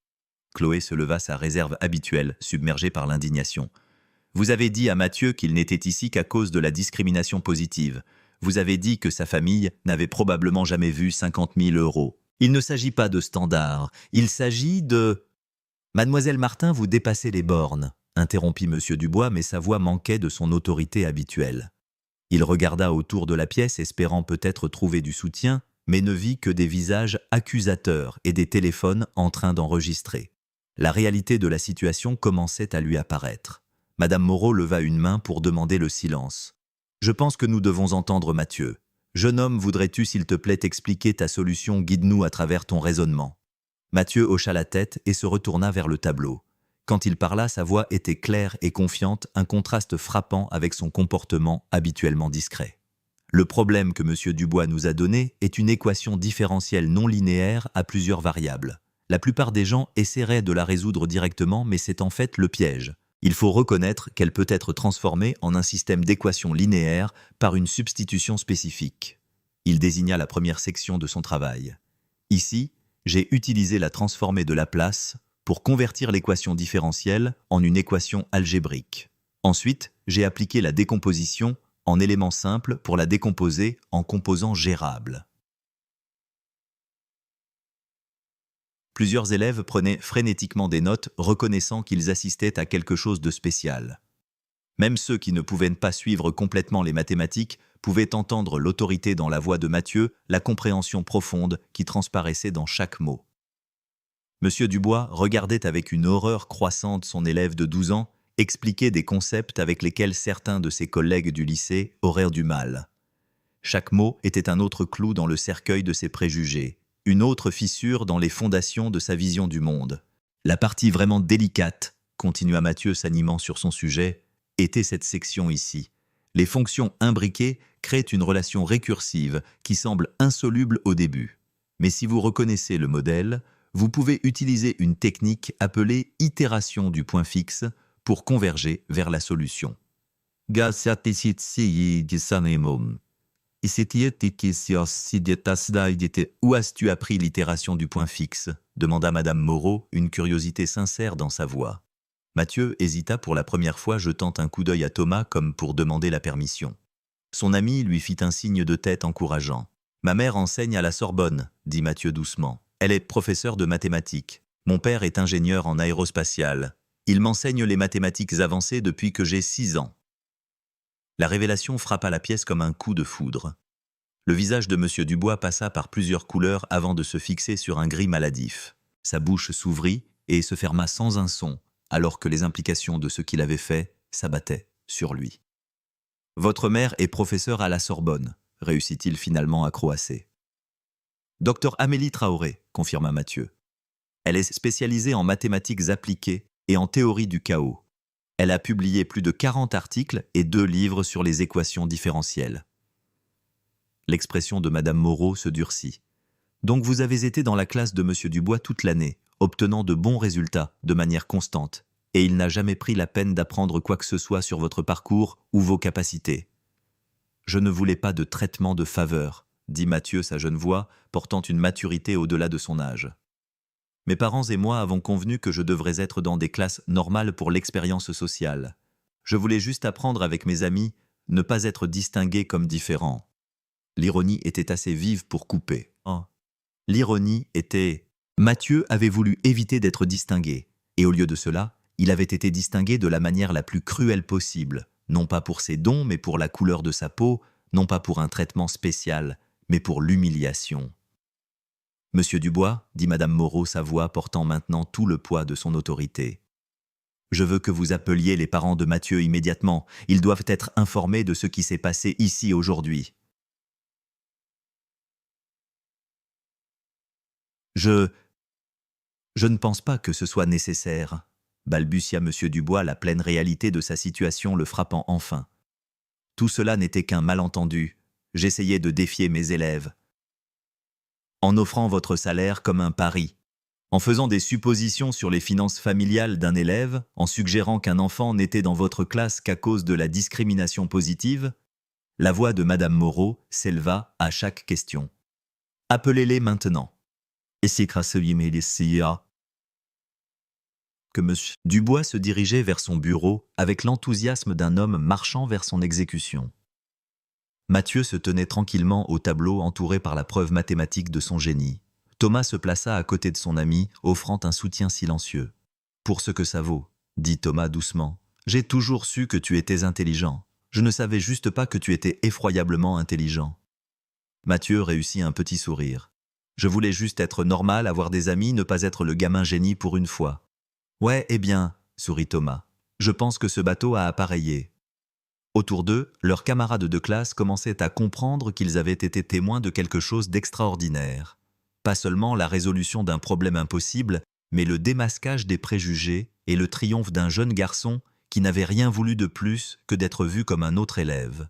Chloé se leva, sa réserve habituelle, submergée par l'indignation. Vous avez dit à Mathieu qu'il n'était ici qu'à cause de la discrimination positive. Vous avez dit que sa famille n'avait probablement jamais vu 50 000 €. Il ne s'agit pas de standards, il s'agit de... Mademoiselle Martin, vous dépassez les bornes, interrompit Monsieur Dubois, mais sa voix manquait de son autorité habituelle. Il regarda autour de la pièce, espérant peut-être trouver du soutien, mais ne vit que des visages accusateurs et des téléphones en train d'enregistrer. La réalité de la situation commençait à lui apparaître. Madame Moreau leva une main pour demander le silence. « Je pense que nous devons entendre Mathieu. Jeune homme, voudrais-tu s'il te plaît expliquer ta solution, guide-nous à travers ton raisonnement. » Mathieu hocha la tête et se retourna vers le tableau. Quand il parla, sa voix était claire et confiante, un contraste frappant avec son comportement habituellement discret. Le problème que M. Dubois nous a donné est une équation différentielle non linéaire à plusieurs variables. La plupart des gens essaieraient de la résoudre directement, mais c'est en fait le piège. Il faut reconnaître qu'elle peut être transformée en un système d'équations linéaires par une substitution spécifique. Il désigna la première section de son travail. Ici, j'ai utilisé la transformée de Laplace pour convertir l'équation différentielle en une équation algébrique. Ensuite, j'ai appliqué la décomposition en éléments simples pour la décomposer en composants gérables. Plusieurs élèves prenaient frénétiquement des notes, reconnaissant qu'ils assistaient à quelque chose de spécial. Même ceux qui ne pouvaient pas suivre complètement les mathématiques pouvaient entendre l'autorité dans la voix de Mathieu, la compréhension profonde qui transparaissait dans chaque mot. Monsieur Dubois regardait avec une horreur croissante son élève de 12 ans expliquer des concepts avec lesquels certains de ses collègues du lycée auraient du mal. Chaque mot était un autre clou dans le cercueil de ses préjugés, une autre fissure dans les fondations de sa vision du monde. La partie vraiment délicate, continua Mathieu s'animant sur son sujet, était cette section ici. Les fonctions imbriquées créent une relation récursive qui semble insoluble au début. Mais si vous reconnaissez le modèle, vous pouvez utiliser une technique appelée itération du point fixe pour converger vers la solution. Où as-tu appris l'itération du point fixe ? Demanda Madame Moreau, une curiosité sincère dans sa voix. Mathieu hésita pour la première fois, jetant un coup d'œil à Thomas comme pour demander la permission. Son ami lui fit un signe de tête encourageant. « Ma mère enseigne à la Sorbonne, » dit Mathieu doucement. « Elle est professeure de mathématiques. Mon père est ingénieur en aérospatiale. Il m'enseigne les mathématiques avancées depuis que j'ai 6 ans. » La révélation frappa la pièce comme un coup de foudre. Le visage de M. Dubois passa par plusieurs couleurs avant de se fixer sur un gris maladif. Sa bouche s'ouvrit et se ferma sans un son, alors que les implications de ce qu'il avait fait s'abattaient sur lui. « Votre mère est professeure à la Sorbonne », réussit-il finalement à croasser. « Docteur Amélie Traoré », confirma Mathieu. « Elle est spécialisée en mathématiques appliquées et en théorie du chaos. Elle a publié plus de 40 articles et 2 livres sur les équations différentielles. » L'expression de Madame Moreau se durcit. « Donc vous avez été dans la classe de M. Dubois toute l'année, obtenant de bons résultats de manière constante, et il n'a jamais pris la peine d'apprendre quoi que ce soit sur votre parcours ou vos capacités. » « Je ne voulais pas de traitement de faveur, » dit Mathieu, sa jeune voix, portant une maturité au-delà de son âge. Mes parents et moi avons convenu que je devrais être dans des classes normales pour l'expérience sociale. Je voulais juste apprendre avec mes amis, ne pas être distingué comme différent. L'ironie était assez vive pour couper. Oh. L'ironie était... Mathieu avait voulu éviter d'être distingué, et au lieu de cela, il avait été distingué de la manière la plus cruelle possible, non pas pour ses dons, mais pour la couleur de sa peau, non pas pour un traitement spécial, mais pour l'humiliation. « Monsieur Dubois, dit Madame Moreau, sa voix portant maintenant tout le poids de son autorité. Je veux que vous appeliez les parents de Mathieu immédiatement. Ils doivent être informés de ce qui s'est passé ici aujourd'hui. » Je ne pense pas que ce soit nécessaire, balbutia Monsieur Dubois, la pleine réalité de sa situation le frappant enfin. Tout cela n'était qu'un malentendu. J'essayais de défier mes élèves. En offrant votre salaire comme un pari, en faisant des suppositions sur les finances familiales d'un élève, en suggérant qu'un enfant n'était dans votre classe qu'à cause de la discrimination positive, la voix de Madame Moreau s'éleva à chaque question. Appelez-les maintenant. Et c'est grâce à que M. Dubois se dirigeait vers son bureau avec l'enthousiasme d'un homme marchant vers son exécution. Mathieu se tenait tranquillement au tableau entouré par la preuve mathématique de son génie. Thomas se plaça à côté de son ami, offrant un soutien silencieux. « Pour ce que ça vaut, » dit Thomas doucement. « J'ai toujours su que tu étais intelligent. Je ne savais juste pas que tu étais effroyablement intelligent. » Mathieu réussit un petit sourire. « Je voulais juste être normal, avoir des amis, ne pas être le gamin génie pour une fois. »« Ouais, eh bien, » sourit Thomas. « Je pense que ce bateau a appareillé. » Autour d'eux, leurs camarades de classe commençaient à comprendre qu'ils avaient été témoins de quelque chose d'extraordinaire. Pas seulement la résolution d'un problème impossible, mais le démasquage des préjugés et le triomphe d'un jeune garçon qui n'avait rien voulu de plus que d'être vu comme un autre élève.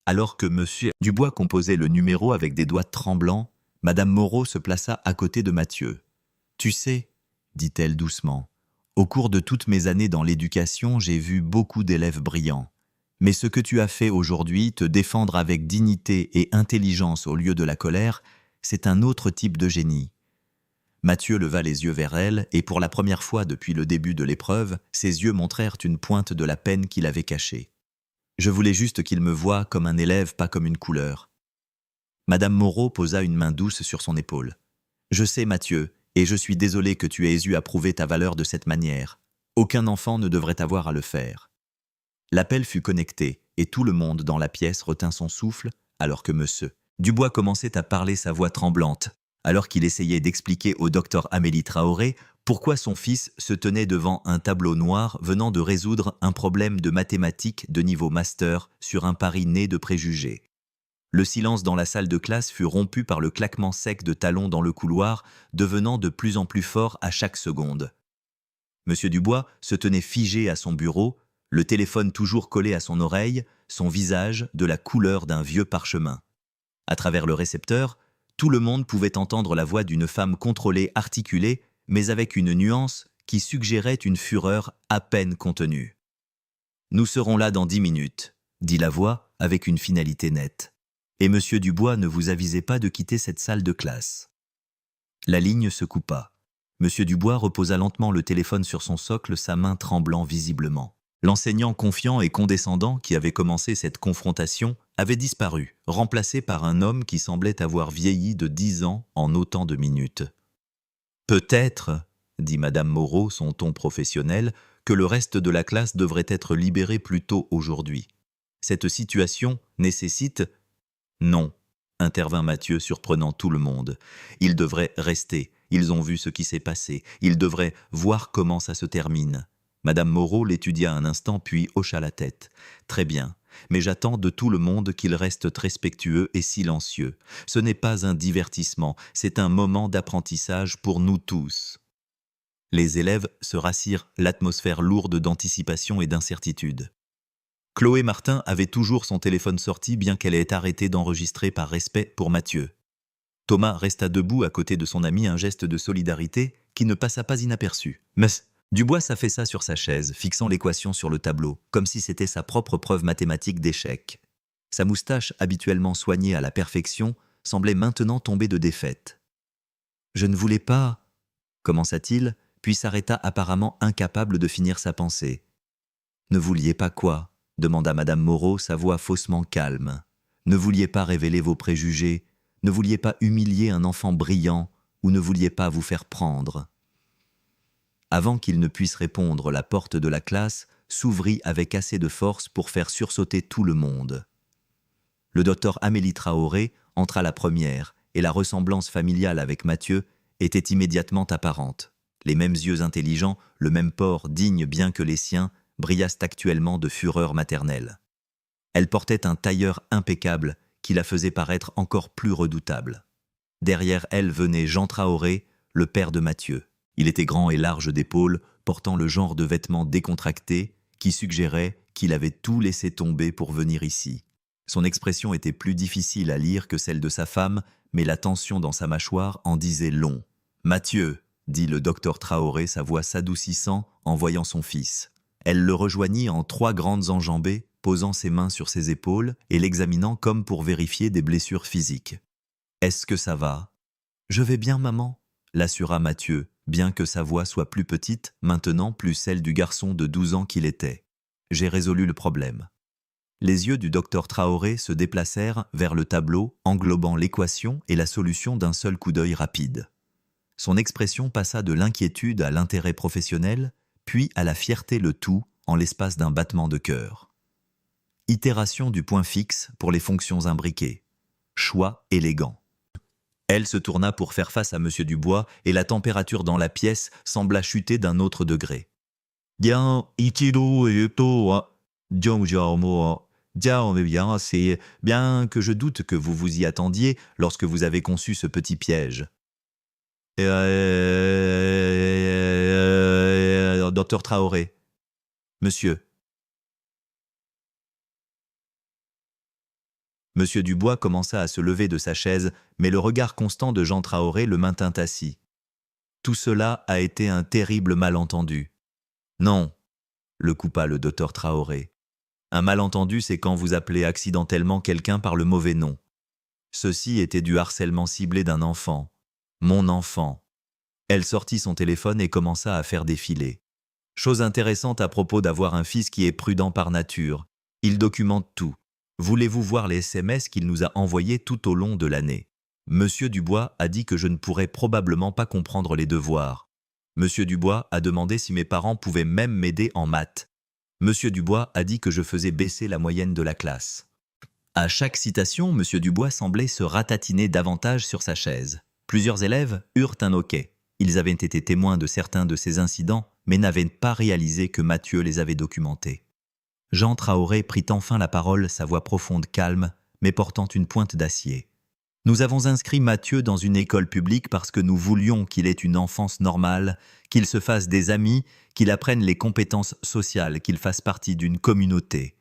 Alors que M. Dubois composait le numéro avec des doigts tremblants, Madame Moreau se plaça à côté de Mathieu. « Tu sais, » dit-elle doucement, « au cours de toutes mes années dans l'éducation, j'ai vu beaucoup d'élèves brillants. Mais ce que tu as fait aujourd'hui, te défendre avec dignité et intelligence au lieu de la colère, c'est un autre type de génie. » Mathieu leva les yeux vers elle, et pour la première fois depuis le début de l'épreuve, ses yeux montrèrent une pointe de la peine qu'il avait cachée. « Je voulais juste qu'il me voie comme un élève, pas comme une couleur. » Madame Moreau posa une main douce sur son épaule. « Je sais, Mathieu, et je suis désolée que tu aies eu à prouver ta valeur de cette manière. Aucun enfant ne devrait avoir à le faire. » L'appel fut connecté, et tout le monde dans la pièce retint son souffle, alors que M. Dubois commençait à parler sa voix tremblante, alors qu'il essayait d'expliquer au docteur Amélie Traoré pourquoi son fils se tenait devant un tableau noir venant de résoudre un problème de mathématiques de niveau master sur un pari né de préjugés. Le silence dans la salle de classe fut rompu par le claquement sec de talons dans le couloir, devenant de plus en plus fort à chaque seconde. M. Dubois se tenait figé à son bureau, le téléphone toujours collé à son oreille, son visage de la couleur d'un vieux parchemin. À travers le récepteur, tout le monde pouvait entendre la voix d'une femme contrôlée, articulée, mais avec une nuance qui suggérait une fureur à peine contenue. « Nous serons là dans 10 minutes, » dit la voix avec une finalité nette. « Et M. Dubois ne vous avisait pas de quitter cette salle de classe. » La ligne se coupa. M. Dubois reposa lentement le téléphone sur son socle, sa main tremblant visiblement. L'enseignant confiant et condescendant qui avait commencé cette confrontation avait disparu, remplacé par un homme qui semblait avoir vieilli de 10 ans en autant de minutes. « Peut-être, » dit Madame Moreau, son ton professionnel, « que le reste de la classe devrait être libéré plus tôt aujourd'hui. Cette situation nécessite... » « Non, » intervint Mathieu, surprenant tout le monde. « Ils devraient rester, ils ont vu ce qui s'est passé, ils devraient voir comment ça se termine. » Madame Moreau l'étudia un instant puis hocha la tête. « Très bien, mais j'attends de tout le monde qu'il reste respectueux et silencieux. Ce n'est pas un divertissement, c'est un moment d'apprentissage pour nous tous. » Les élèves se rassirent, l'atmosphère lourde d'anticipation et d'incertitude. Chloé Martin avait toujours son téléphone sorti bien qu'elle ait arrêté d'enregistrer par respect pour Mathieu. Thomas resta debout à côté de son ami, un geste de solidarité qui ne passa pas inaperçu. Mais Dubois s'affaissa sur sa chaise, fixant l'équation sur le tableau, comme si c'était sa propre preuve mathématique d'échec. Sa moustache, habituellement soignée à la perfection, semblait maintenant tomber de défaite. « Je ne voulais pas… » commença-t-il, puis s'arrêta apparemment incapable de finir sa pensée. « Ne vouliez pas quoi ?» demanda Madame Moreau, sa voix faussement calme. « Ne vouliez pas révéler vos préjugés, ne vouliez pas humilier un enfant brillant, ou ne vouliez pas vous faire prendre ?» Avant qu'il ne puisse répondre, la porte de la classe s'ouvrit avec assez de force pour faire sursauter tout le monde. Le docteur Amélie Traoré entra la première, et la ressemblance familiale avec Mathieu était immédiatement apparente. Les mêmes yeux intelligents, le même port digne bien que les siens, brillassent actuellement de fureur maternelle. Elle portait un tailleur impeccable qui la faisait paraître encore plus redoutable. Derrière elle venait Jean Traoré, le père de Mathieu. Il était grand et large d'épaules, portant le genre de vêtements décontractés qui suggérait qu'il avait tout laissé tomber pour venir ici. Son expression était plus difficile à lire que celle de sa femme, mais la tension dans sa mâchoire en disait long. « Mathieu !» dit le docteur Traoré, sa voix s'adoucissant en voyant son fils. Elle le rejoignit en 3 grandes enjambées, posant ses mains sur ses épaules et l'examinant comme pour vérifier des blessures physiques. « Est-ce que ça va ?»« Je vais bien, maman », l'assura Mathieu, bien que sa voix soit plus petite, maintenant plus celle du garçon de 12 ans qu'il était. « J'ai résolu le problème. » Les yeux du docteur Traoré se déplacèrent vers le tableau, englobant l'équation et la solution d'un seul coup d'œil rapide. Son expression passa de l'inquiétude à l'intérêt professionnel, puis à la fierté, le tout en l'espace d'un battement de cœur. Itération du point fixe pour les fonctions imbriquées. Choix élégant. Elle se tourna pour faire face à M. Dubois et la température dans la pièce sembla chuter d'un autre degré. « Bien, c'est bien que je doute que vous vous y attendiez lorsque vous avez conçu ce petit piège. » Docteur Traoré. Monsieur. Monsieur Dubois commença à se lever de sa chaise, mais le regard constant de Jean Traoré le maintint assis. Tout cela a été un terrible malentendu. Non, le coupa le docteur Traoré. Un malentendu, c'est quand vous appelez accidentellement quelqu'un par le mauvais nom. Ceci était du harcèlement ciblé d'un enfant. Mon enfant. Elle sortit son téléphone et commença à faire défiler. Chose intéressante à propos d'avoir un fils qui est prudent par nature. Il documente tout. Voulez-vous voir les SMS qu'il nous a envoyés tout au long de l'année? Monsieur Dubois a dit que je ne pourrais probablement pas comprendre les devoirs. Monsieur Dubois a demandé si mes parents pouvaient même m'aider en maths. Monsieur Dubois a dit que je faisais baisser la moyenne de la classe. À chaque citation, Monsieur Dubois semblait se ratatiner davantage sur sa chaise. Plusieurs élèves eurent un hoquet. Ils avaient été témoins de certains de ces incidents, mais n'avaient pas réalisé que Mathieu les avait documentés. Jean Traoré prit enfin la parole, sa voix profonde, calme, mais portant une pointe d'acier. « Nous avons inscrit Mathieu dans une école publique parce que nous voulions qu'il ait une enfance normale, qu'il se fasse des amis, qu'il apprenne les compétences sociales, qu'il fasse partie d'une communauté. »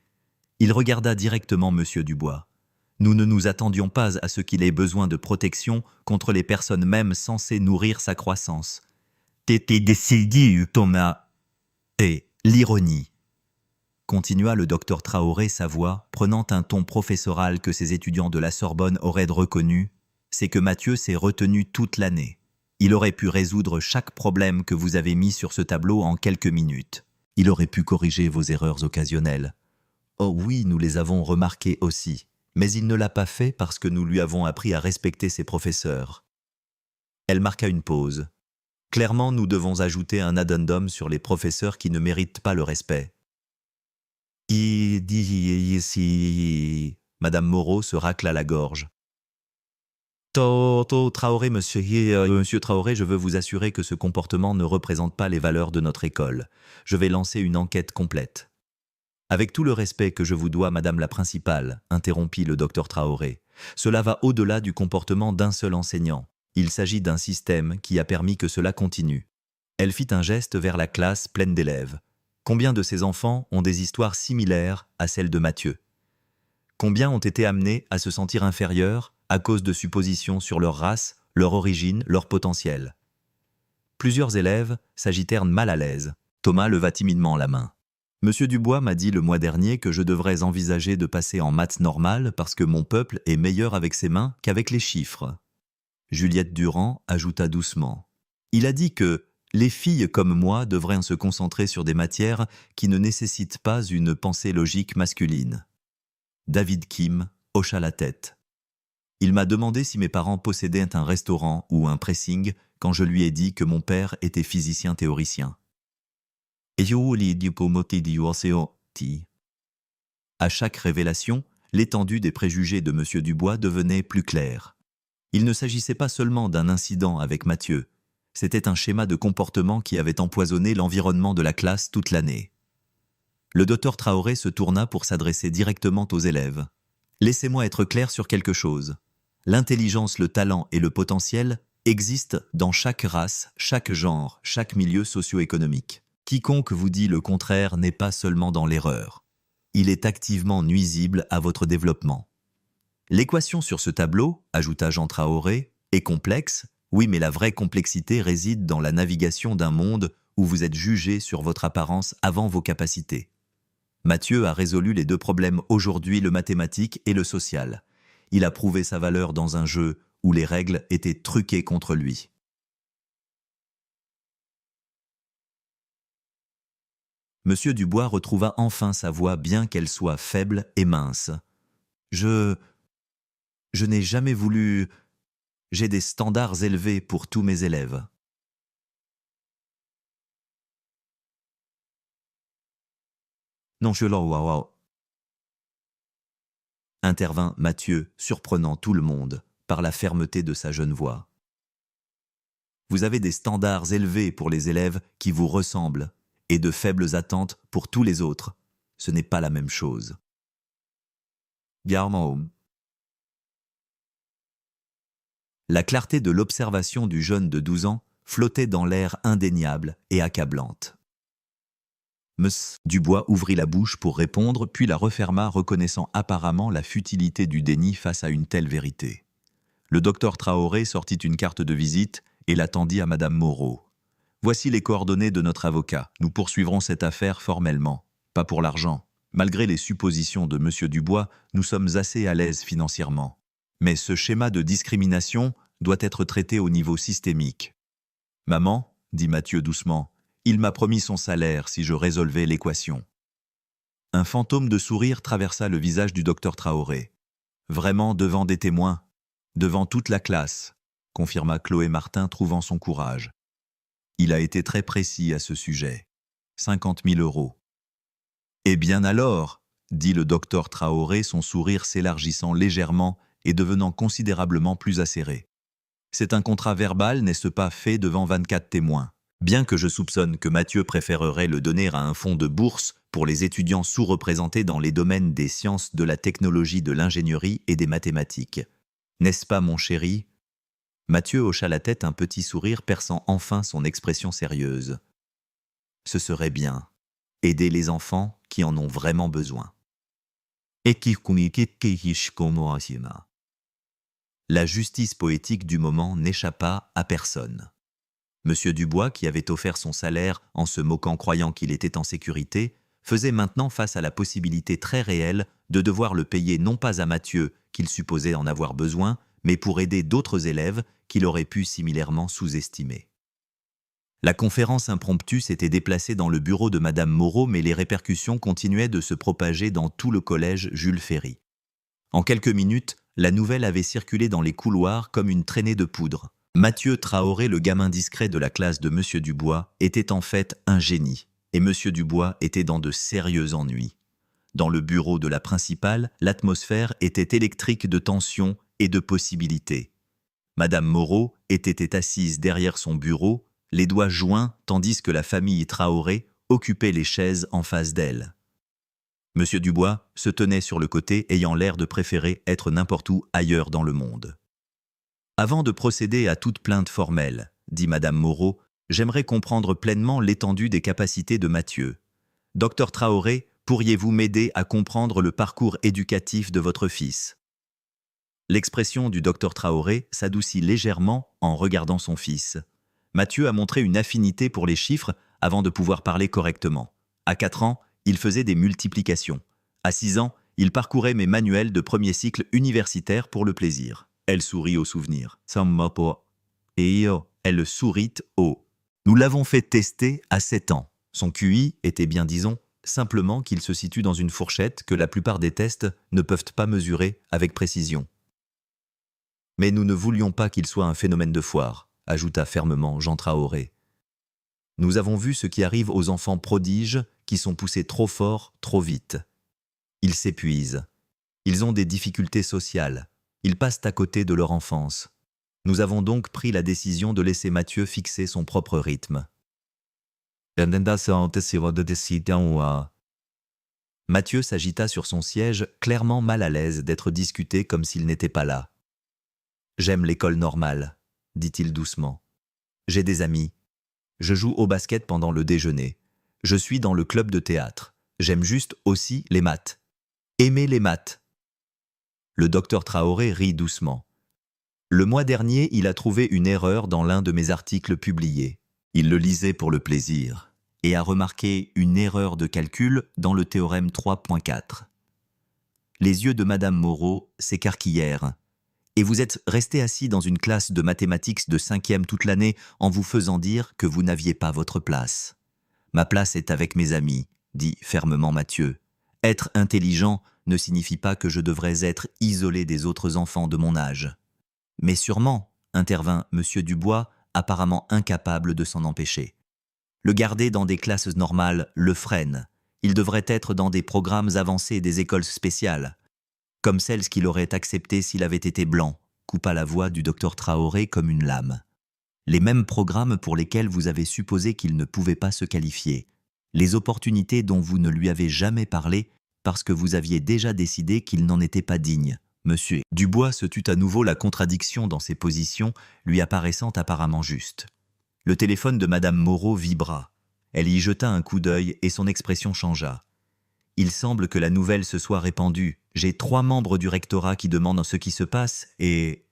Il regarda directement Monsieur Dubois. « Nous ne nous attendions pas à ce qu'il ait besoin de protection contre les personnes même censées nourrir sa croissance. » T'étais décidé, Thomas. Et l'ironie. Continua le docteur Traoré, sa voix, prenant un ton professoral que ses étudiants de la Sorbonne auraient reconnu, c'est que Mathieu s'est retenu toute l'année. Il aurait pu résoudre chaque problème que vous avez mis sur ce tableau en quelques minutes. Il aurait pu corriger vos erreurs occasionnelles. Oh oui, nous les avons remarquées aussi, mais il ne l'a pas fait parce que nous lui avons appris à respecter ses professeurs. Elle marqua une pause. Clairement, nous devons ajouter un addendum sur les professeurs qui ne méritent pas le respect. Madame Moreau se racla la gorge. Traoré, monsieur Traoré, je veux vous assurer que ce comportement ne représente pas les valeurs de notre école. Je vais lancer une enquête complète. Avec tout le respect que je vous dois, madame la principale, interrompit le docteur Traoré, cela va au-delà du comportement d'un seul enseignant. Il s'agit d'un système qui a permis que cela continue. Elle fit un geste vers la classe pleine d'élèves. Combien de ces enfants ont des histoires similaires à celles de Mathieu? Combien ont été amenés à se sentir inférieurs à cause de suppositions sur leur race, leur origine, leur potentiel? Plusieurs élèves s'agitèrent mal à l'aise. Thomas leva timidement la main. Monsieur Dubois m'a dit le mois dernier que je devrais envisager de passer en maths normales parce que mon peuple est meilleur avec ses mains qu'avec les chiffres. Juliette Durand ajouta doucement. Il a dit que les filles comme moi devraient se concentrer sur des matières qui ne nécessitent pas une pensée logique masculine. David Kim hocha la tête. Il m'a demandé si mes parents possédaient un restaurant ou un pressing quand je lui ai dit que mon père était physicien théoricien. À chaque révélation, l'étendue des préjugés de M. Dubois devenait plus claire. Il ne s'agissait pas seulement d'un incident avec Mathieu, c'était un schéma de comportement qui avait empoisonné l'environnement de la classe toute l'année. Le docteur Traoré se tourna pour s'adresser directement aux élèves. « Laissez-moi être clair sur quelque chose. L'intelligence, le talent et le potentiel existent dans chaque race, chaque genre, chaque milieu socio-économique. Quiconque vous dit le contraire n'est pas seulement dans l'erreur. Il est activement nuisible à votre développement. L'équation sur ce tableau, ajouta Jean Traoré, est complexe, oui, mais la vraie complexité réside dans la navigation d'un monde où vous êtes jugé sur votre apparence avant vos capacités. Mathieu a résolu les deux problèmes aujourd'hui, le mathématique et le social. Il a prouvé sa valeur dans un jeu où les règles étaient truquées contre lui. Monsieur Dubois retrouva enfin sa voix bien qu'elle soit faible et mince. Je n'ai jamais voulu... J'ai des standards élevés pour tous mes élèves. Non, intervint Mathieu, surprenant tout le monde par la fermeté de sa jeune voix. Vous avez des standards élevés pour les élèves qui vous ressemblent et de faibles attentes pour tous les autres. Ce n'est pas la même chose. La clarté de l'observation du jeune de 12 ans flottait dans l'air indéniable et accablante. Monsieur Dubois ouvrit la bouche pour répondre, puis la referma, reconnaissant apparemment la futilité du déni face à une telle vérité. Le docteur Traoré sortit une carte de visite et la tendit à Madame Moreau. « Voici les coordonnées de notre avocat. Nous poursuivrons cette affaire formellement, pas pour l'argent. Malgré les suppositions de Monsieur Dubois, nous sommes assez à l'aise financièrement. Mais ce schéma de discrimination doit être traité au niveau systémique. »« Maman, dit Mathieu doucement, il m'a promis son salaire si je résolvais l'équation. » Un fantôme de sourire traversa le visage du docteur Traoré. « Vraiment devant des témoins, devant toute la classe, » confirma Chloé Martin, trouvant son courage. Il a été très précis à ce sujet. 50 000 €. « Eh bien alors, » dit le docteur Traoré, son sourire s'élargissant légèrement et devenant considérablement plus acéré. « C'est un contrat verbal, n'est-ce pas, fait devant 24 témoins. Bien que je soupçonne que Mathieu préférerait le donner à un fonds de bourse pour les étudiants sous-représentés dans les domaines des sciences, de la technologie, de l'ingénierie et des mathématiques. N'est-ce pas, mon chéri ?» Mathieu hocha la tête, un petit sourire perçant enfin son expression sérieuse. « Ce serait bien. Aider les enfants qui en ont vraiment besoin. » La justice poétique du moment n'échappa à personne. Monsieur Dubois, qui avait offert son salaire en se moquant croyant qu'il était en sécurité, faisait maintenant face à la possibilité très réelle de devoir le payer non pas à Mathieu, qu'il supposait en avoir besoin, mais pour aider d'autres élèves qu'il aurait pu similairement sous-estimer. La conférence impromptue s'était déplacée dans le bureau de Madame Moreau, mais les répercussions continuaient de se propager dans tout le collège Jules Ferry. En quelques minutes, la nouvelle avait circulé dans les couloirs comme une traînée de poudre. Mathieu Traoré, le gamin discret de la classe de Monsieur Dubois, était en fait un génie, et Monsieur Dubois était dans de sérieux ennuis. Dans le bureau de la principale, l'atmosphère était électrique de tension et de possibilités. Madame Moreau était assise derrière son bureau, les doigts joints, tandis que la famille Traoré occupait les chaises en face d'elle. Monsieur Dubois se tenait sur le côté, ayant l'air de préférer être n'importe où ailleurs dans le monde. « Avant de procéder à toute plainte formelle, dit Madame Moreau, j'aimerais comprendre pleinement l'étendue des capacités de Mathieu. Docteur Traoré, pourriez-vous m'aider à comprendre le parcours éducatif de votre fils ?» L'expression du docteur Traoré s'adoucit légèrement en regardant son fils. Mathieu a montré une affinité pour les chiffres avant de pouvoir parler correctement. À 4 ans, il faisait des multiplications. À 6 ans, il parcourait mes manuels de premier cycle universitaire pour le plaisir. Elle sourit au souvenir. Elle sourit au. Nous l'avons fait tester à 7 ans. Son QI était bien, disons, simplement qu'il se situe dans une fourchette que la plupart des tests ne peuvent pas mesurer avec précision. Mais nous ne voulions pas qu'il soit un phénomène de foire, ajouta fermement Jean Traoré. Nous avons vu ce qui arrive aux enfants prodiges qui sont poussés trop fort, trop vite. Ils s'épuisent. Ils ont des difficultés sociales. Ils passent à côté de leur enfance. Nous avons donc pris la décision de laisser Mathieu fixer son propre rythme. Mathieu s'agita sur son siège, clairement mal à l'aise d'être discuté comme s'il n'était pas là. « J'aime l'école normale, » dit-il doucement. « J'ai des amis. Je joue au basket pendant le déjeuner. Je suis dans le club de théâtre. J'aime juste aussi les maths. Aimer les maths. » Le docteur Traoré rit doucement. Le mois dernier, il a trouvé une erreur dans l'un de mes articles publiés. Il le lisait pour le plaisir et a remarqué une erreur de calcul dans le théorème 3.4. Les yeux de Madame Moreau s'écarquillèrent. Et vous êtes resté assis dans une classe de mathématiques de 5e toute l'année en vous faisant dire que vous n'aviez pas votre place. « Ma place est avec mes amis », dit fermement Mathieu. « Être intelligent ne signifie pas que je devrais être isolé des autres enfants de mon âge. » « Mais sûrement, » intervint M. Dubois, apparemment incapable de s'en empêcher. « Le garder dans des classes normales le freine. Il devrait être dans des programmes avancés des écoles spéciales, comme celles qu'il aurait acceptées s'il avait été blanc, » coupa la voix du docteur Traoré comme une lame. « Les mêmes programmes pour lesquels vous avez supposé qu'il ne pouvait pas se qualifier. Les opportunités dont vous ne lui avez jamais parlé parce que vous aviez déjà décidé qu'il n'en était pas digne. » Monsieur Dubois se tut à nouveau, la contradiction dans ses positions lui apparaissant apparemment juste. Le téléphone de Madame Moreau vibra. Elle y jeta un coup d'œil et son expression changea. « Il semble que la nouvelle se soit répandue. J'ai 3 membres du rectorat qui demandent ce qui se passe et... »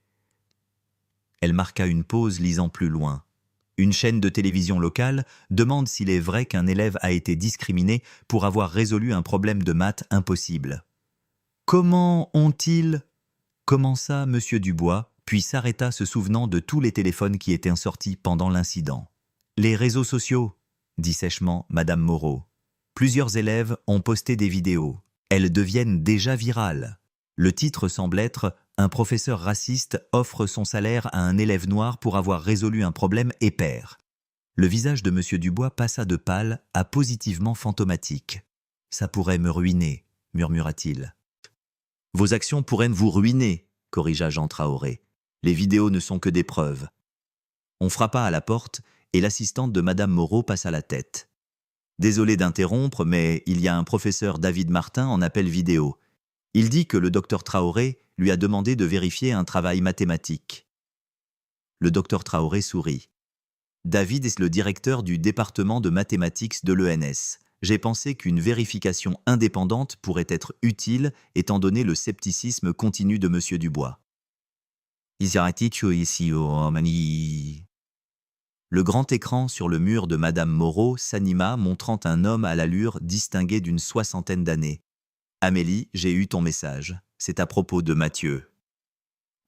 Elle marqua une pause, lisant plus loin. « Une chaîne de télévision locale demande s'il est vrai qu'un élève a été discriminé pour avoir résolu un problème de maths impossible. » « Comment ont-ils » commença M. Dubois, puis s'arrêta se souvenant de tous les téléphones qui étaient sortis pendant l'incident. « Les réseaux sociaux » dit sèchement Madame Moreau. « Plusieurs élèves ont posté des vidéos. Elles deviennent déjà virales. Le titre semble être « Un professeur raciste offre son salaire à un élève noir pour avoir résolu un problème et perd. » Le visage de M. Dubois passa de pâle à positivement fantomatique. « Ça pourrait me ruiner » murmura-t-il. « Vos actions pourraient vous ruiner » corrigea Jean Traoré. « Les vidéos ne sont que des preuves. » On frappa à la porte et l'assistante de Madame Moreau passa la tête. « Désolé d'interrompre, mais il y a un professeur David Martin en appel vidéo. Il dit que le docteur Traoré lui a demandé de vérifier un travail mathématique. » Le docteur Traoré sourit. « David est le directeur du département de mathématiques de l'ENS. J'ai pensé qu'une vérification indépendante pourrait être utile étant donné le scepticisme continu de M. Dubois. » Le grand écran sur le mur de Madame Moreau s'anima, montrant un homme à l'allure distinguée d'une 60aine d'années. « Amélie, j'ai eu ton message. C'est à propos de Mathieu. »«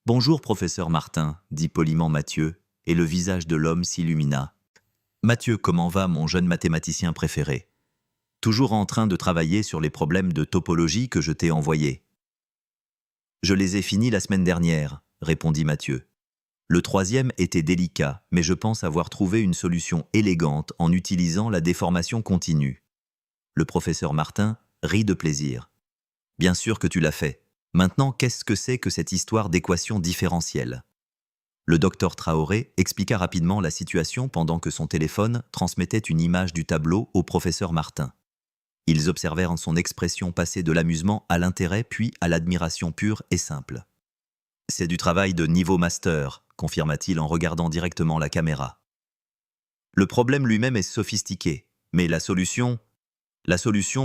Bonjour, professeur Martin, » dit poliment Mathieu, et le visage de l'homme s'illumina. « Mathieu, comment va mon jeune mathématicien préféré ? Toujours en train de travailler sur les problèmes de topologie que je t'ai envoyés. »« Je les ai finis la semaine dernière, » répondit Mathieu. « Le 3e était délicat, mais je pense avoir trouvé une solution élégante en utilisant la déformation continue. » Le professeur Martin rit de plaisir. « Bien sûr que tu l'as fait. Maintenant, qu'est-ce que c'est que cette histoire d'équation différentielle ?» Le docteur Traoré expliqua rapidement la situation pendant que son téléphone transmettait une image du tableau au professeur Martin. Ils observèrent son expression passer de l'amusement à l'intérêt puis à l'admiration pure et simple. « C'est du travail de niveau master », confirma-t-il en regardant directement la caméra. « Le problème lui-même est sophistiqué, mais la solution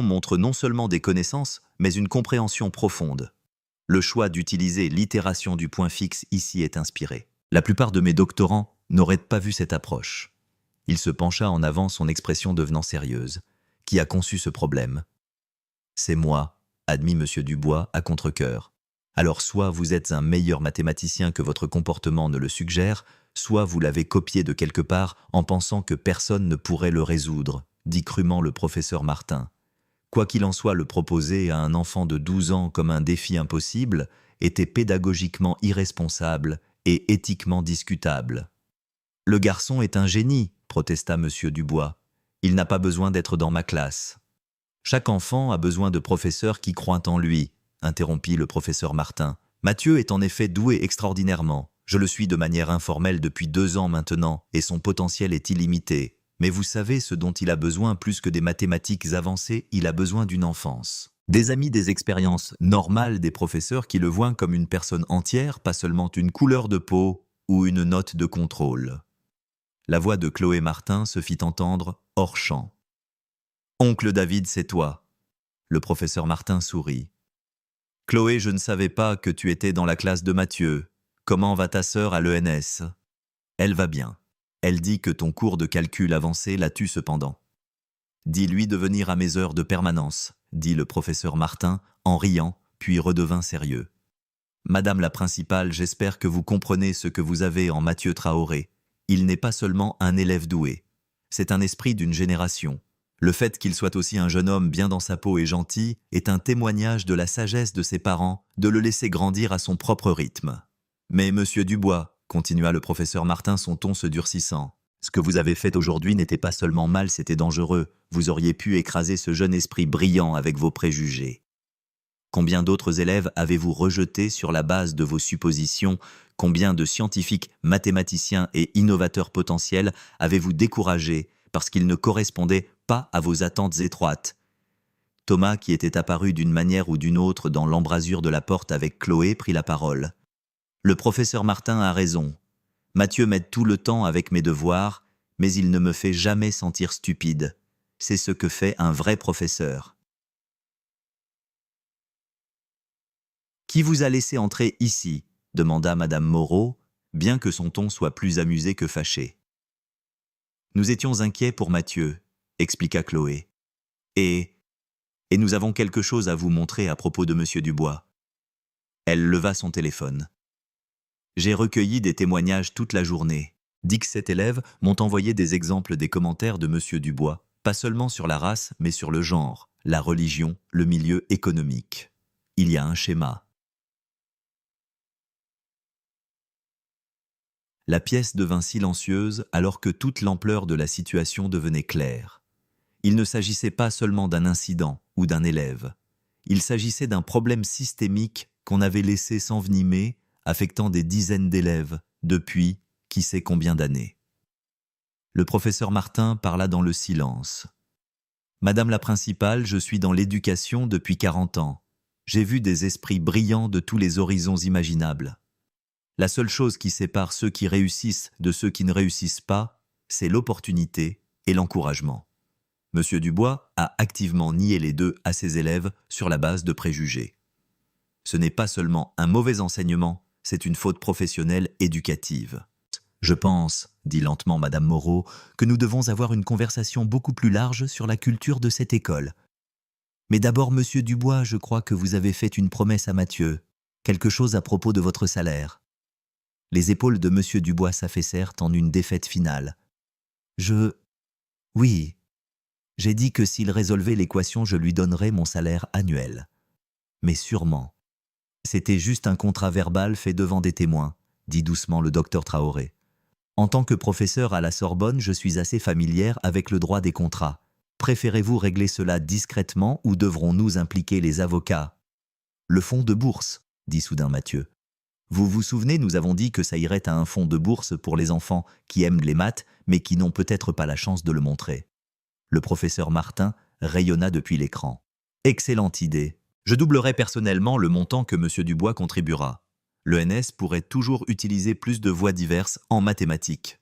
montre non seulement des connaissances, mais une compréhension profonde. Le choix d'utiliser l'itération du point fixe ici est inspiré. La plupart de mes doctorants n'auraient pas vu cette approche. » Il se pencha en avant, son expression devenant sérieuse. « Qui a conçu ce problème? C'est moi, admit Monsieur Dubois à contre-cœur. Alors soit vous êtes un meilleur mathématicien que votre comportement ne le suggère, soit vous l'avez copié de quelque part en pensant que personne ne pourrait le résoudre, dit crûment le professeur Martin. Quoi qu'il en soit, le proposer à un enfant de 12 ans comme un défi impossible était pédagogiquement irresponsable et éthiquement discutable. Le garçon est un génie, protesta Monsieur Dubois. Il n'a pas besoin d'être dans ma classe. Chaque enfant a besoin de professeurs qui croient en lui, interrompit le professeur Martin. Mathieu est en effet doué extraordinairement. Je le suis de manière informelle depuis 2 ans maintenant, et son potentiel est illimité. Mais vous savez ce dont il a besoin plus que des mathématiques avancées, il a besoin d'une enfance. Des amis, des expériences normales des professeurs qui le voient comme une personne entière, pas seulement une couleur de peau ou une note de contrôle. La voix de Chloé Martin se fit entendre hors champ. « Oncle David, c'est toi !» Le professeur Martin sourit. « Chloé, je ne savais pas que tu étais dans la classe de Mathieu. Comment va ta sœur à l'ENS ?»« Elle va bien. Elle dit que ton cours de calcul avancé la tue cependant. »« Dis-lui de venir à mes heures de permanence, » dit le professeur Martin en riant, puis redevint sérieux. « Madame la principale, j'espère que vous comprenez ce que vous avez en Mathieu Traoré. Il n'est pas seulement un élève doué. C'est un esprit d'une génération. Le fait qu'il soit aussi un jeune homme bien dans sa peau et gentil est un témoignage de la sagesse de ses parents de le laisser grandir à son propre rythme. Mais Monsieur Dubois, continua le professeur Martin, son ton se durcissant, ce que vous avez fait aujourd'hui n'était pas seulement mal, c'était dangereux. Vous auriez pu écraser ce jeune esprit brillant avec vos préjugés. Combien d'autres élèves avez-vous rejetés sur la base de vos suppositions? Combien de scientifiques, mathématiciens et innovateurs potentiels avez-vous découragés parce qu'ils ne correspondaient pas à vos attentes étroites? Thomas, qui était apparu d'une manière ou d'une autre dans l'embrasure de la porte avec Chloé, prit la parole. Le professeur Martin a raison. Mathieu m'aide tout le temps avec mes devoirs, mais il ne me fait jamais sentir stupide. C'est ce que fait un vrai professeur. « Qui vous a laissé entrer ici ?» demanda Madame Moreau, bien que son ton soit plus amusé que fâché. « Nous étions inquiets pour Mathieu, » expliqua Chloé. « Et nous avons quelque chose à vous montrer à propos de Monsieur Dubois. » Elle leva son téléphone. J'ai recueilli des témoignages toute la journée. 17 élèves m'ont envoyé des exemples des commentaires de Monsieur Dubois, pas seulement sur la race, mais sur le genre, la religion, le milieu économique. Il y a un schéma. La pièce devint silencieuse alors que toute l'ampleur de la situation devenait claire. Il ne s'agissait pas seulement d'un incident ou d'un élève. Il s'agissait d'un problème systémique qu'on avait laissé s'envenimer, affectant des dizaines d'élèves depuis qui sait combien d'années. Le professeur Martin parla dans le silence. « Madame la principale, je suis dans l'éducation depuis 40 ans. J'ai vu des esprits brillants de tous les horizons imaginables. La seule chose qui sépare ceux qui réussissent de ceux qui ne réussissent pas, c'est l'opportunité et l'encouragement. Monsieur Dubois a activement nié les deux à ses élèves sur la base de préjugés. Ce n'est pas seulement un mauvais enseignement, c'est une faute professionnelle éducative. Je pense, dit lentement Madame Moreau, que nous devons avoir une conversation beaucoup plus large sur la culture de cette école. Mais d'abord, Monsieur Dubois, je crois que vous avez fait une promesse à Mathieu, quelque chose à propos de votre salaire. » Les épaules de Monsieur Dubois s'affaissèrent en une défaite finale. Oui, j'ai dit que s'il résolvait l'équation, je lui donnerais mon salaire annuel. Mais sûrement. C'était juste un contrat verbal fait devant des témoins, dit doucement le docteur Traoré. En tant que professeur à la Sorbonne, je suis assez familière avec le droit des contrats. Préférez-vous régler cela discrètement ou devrons-nous impliquer les avocats? Le fonds de bourse, dit soudain Mathieu. Vous vous souvenez, nous avons dit que ça irait à un fonds de bourse pour les enfants qui aiment les maths, mais qui n'ont peut-être pas la chance de le montrer. Le professeur Martin rayonna depuis l'écran. Excellente idée. Je doublerai personnellement le montant que M. Dubois contribuera. L'ENS pourrait toujours utiliser plus de voies diverses en mathématiques.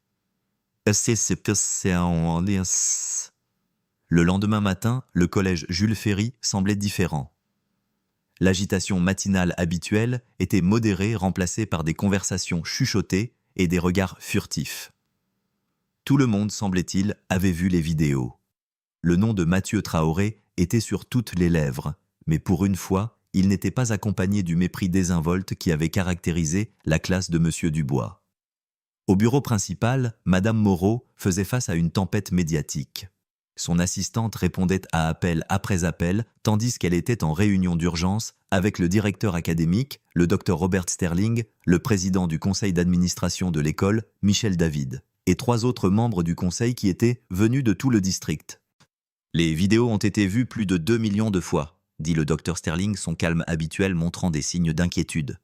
Le lendemain matin, le collège Jules Ferry semblait différent. L'agitation matinale habituelle était modérée, remplacée par des conversations chuchotées et des regards furtifs. Tout le monde, semblait-il, avait vu les vidéos. le nom de Mathieu Traoré était sur toutes les lèvres, mais pour une fois, il n'était pas accompagné du mépris désinvolte qui avait caractérisé la classe de M. Dubois. Au bureau principal, Madame Moreau faisait face à une tempête médiatique. Son assistante répondait à appel après appel, tandis qu'elle était en réunion d'urgence avec le directeur académique, le Dr Robert Sterling, le président du conseil d'administration de l'école, Michel David, et 3 autres membres du conseil qui étaient venus de tout le district. Les vidéos ont été vues plus de 2 millions de fois, dit le Dr Sterling, son calme habituel montrant des signes d'inquiétude.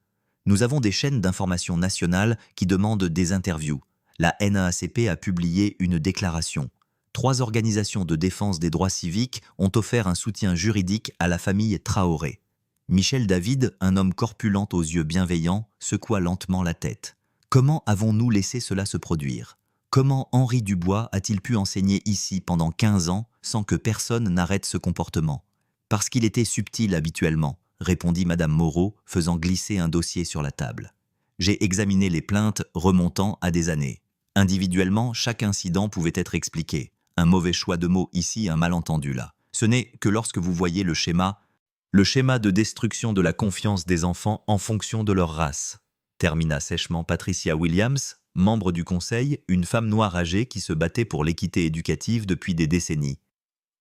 Nous avons des chaînes d'information nationales qui demandent des interviews. La NAACP a publié une déclaration. 3 organisations de défense des droits civiques ont offert un soutien juridique à la famille Traoré. Michel David, un homme corpulent aux yeux bienveillants, secoua lentement la tête. Comment avons-nous laissé cela se produire ? Comment Henri Dubois a-t-il pu enseigner ici pendant 15 ans sans que personne n'arrête ce comportement ? Parce qu'il était subtil habituellement, répondit Madame Moreau, faisant glisser un dossier sur la table. J'ai examiné les plaintes remontant à des années. Individuellement, chaque incident pouvait être expliqué. Un mauvais choix de mots ici, un malentendu là. Ce n'est que lorsque vous voyez le schéma de destruction de la confiance des enfants en fonction de leur race, termina sèchement Patricia Williams, membre du conseil, une femme noire âgée qui se battait pour l'équité éducative depuis des décennies.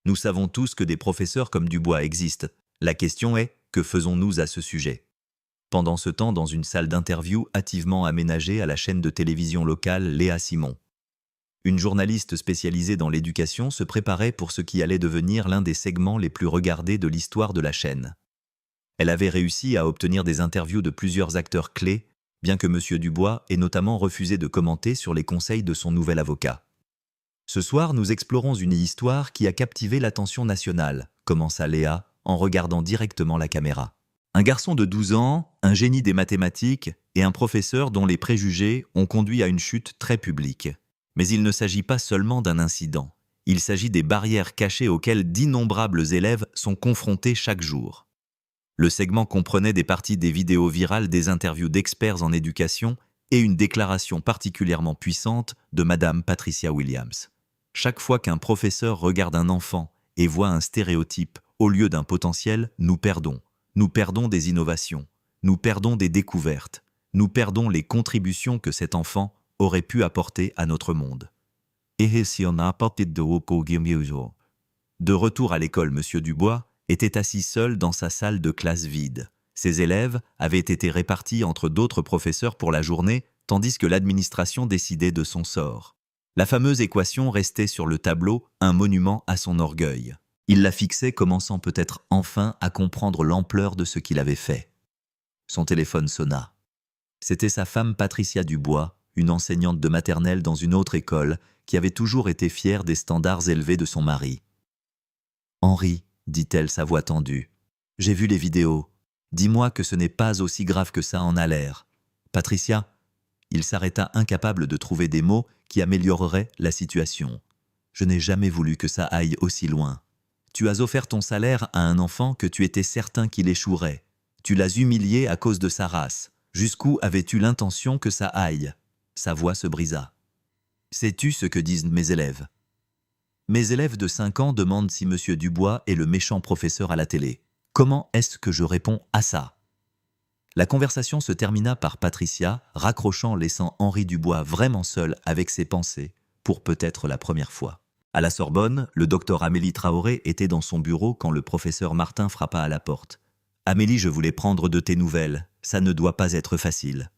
Nous savons tous que des professeurs comme Dubois existent. La question est, que faisons-nous à ce sujet ? Pendant ce temps, dans une salle d'interview hâtivement aménagée à la chaîne de télévision locale Léa Simon, une journaliste spécialisée dans l'éducation se préparait pour ce qui allait devenir l'un des segments les plus regardés de l'histoire de la chaîne. Elle avait réussi à obtenir des interviews de plusieurs acteurs clés, bien que M. Dubois ait notamment refusé de commenter sur les conseils de son nouvel avocat. Ce soir, nous explorons une histoire qui a captivé l'attention nationale, commença Léa en regardant directement la caméra. Un garçon de 12 ans, un génie des mathématiques et un professeur dont les préjugés ont conduit à une chute très publique. Mais il ne s'agit pas seulement d'un incident. Il s'agit des barrières cachées auxquelles d'innombrables élèves sont confrontés chaque jour. Le segment comprenait des parties des vidéos virales des interviews d'experts en éducation et une déclaration particulièrement puissante de Madame Patricia Williams. Chaque fois qu'un professeur regarde un enfant et voit un stéréotype au lieu d'un potentiel, nous perdons. Nous perdons des innovations, nous perdons des découvertes, nous perdons les contributions que cet enfant aurait pu apporter à notre monde. De retour à l'école, M. Dubois était assis seul dans sa salle de classe vide. Ses élèves avaient été répartis entre d'autres professeurs pour la journée, tandis que l'administration décidait de son sort. La fameuse équation restait sur le tableau, un monument à son orgueil. Il la fixait, commençant peut-être enfin à comprendre l'ampleur de ce qu'il avait fait. Son téléphone sonna. C'était sa femme Patricia Dubois, une enseignante de maternelle dans une autre école, qui avait toujours été fière des standards élevés de son mari. « Henri, dit-elle, sa voix tendue, j'ai vu les vidéos. Dis-moi que ce n'est pas aussi grave que ça en a l'air. Patricia ?» Il s'arrêta incapable de trouver des mots qui amélioreraient la situation. « Je n'ai jamais voulu que ça aille aussi loin. Tu as offert ton salaire à un enfant que tu étais certain qu'il échouerait. Tu l'as humilié à cause de sa race. Jusqu'où avais-tu l'intention que ça aille ?» Sa voix se brisa. « Sais-tu ce que disent mes élèves ? Mes élèves de 5 ans demandent si M. Dubois est le méchant professeur à la télé. Comment est-ce que je réponds à ça ?» La conversation se termina par Patricia, raccrochant, laissant Henri Dubois vraiment seul avec ses pensées, pour peut-être la première fois. À la Sorbonne, le docteur Amélie Traoré était dans son bureau quand le professeur Martin frappa à la porte. « Amélie, je voulais prendre de tes nouvelles. Ça ne doit pas être facile. »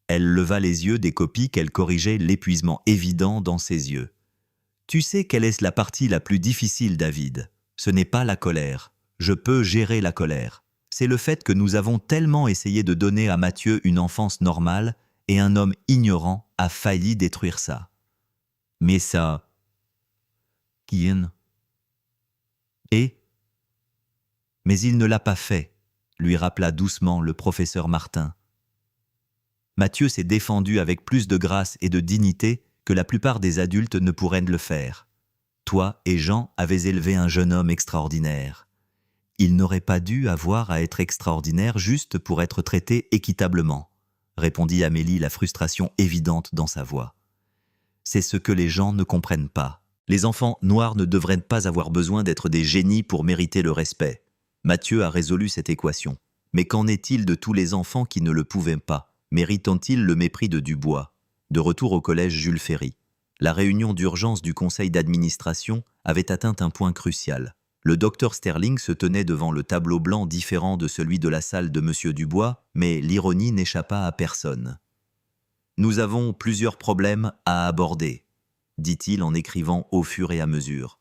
Elle leva les yeux des copies qu'elle corrigeait, l'épuisement évident dans ses yeux. « Tu sais quelle est la partie la plus difficile, David ? Ce n'est pas la colère. Je peux gérer la colère. C'est le fait que nous avons tellement essayé de donner à Mathieu une enfance normale et un homme ignorant a failli détruire ça. Mais ça... Kien. Et ? Mais il ne l'a pas fait, lui rappela doucement le professeur Martin. Mathieu s'est défendu avec plus de grâce et de dignité que la plupart des adultes ne pourraient le faire. Toi et Jean avez élevé un jeune homme extraordinaire. Il n'aurait pas dû avoir à être extraordinaire juste pour être traité équitablement, répondit Amélie, la frustration évidente dans sa voix. C'est ce que les gens ne comprennent pas. Les enfants noirs ne devraient pas avoir besoin d'être des génies pour mériter le respect. Mathieu a résolu cette équation. Mais qu'en est-il de tous les enfants qui ne le pouvaient pas? Méritent-ils le mépris de Dubois? De retour au collège Jules Ferry. La réunion d'urgence du conseil d'administration avait atteint un point crucial. Le docteur Sterling se tenait devant le tableau blanc différent de celui de la salle de M. Dubois, mais l'ironie n'échappa à personne. « Nous avons plusieurs problèmes à aborder », dit-il en écrivant au fur et à mesure.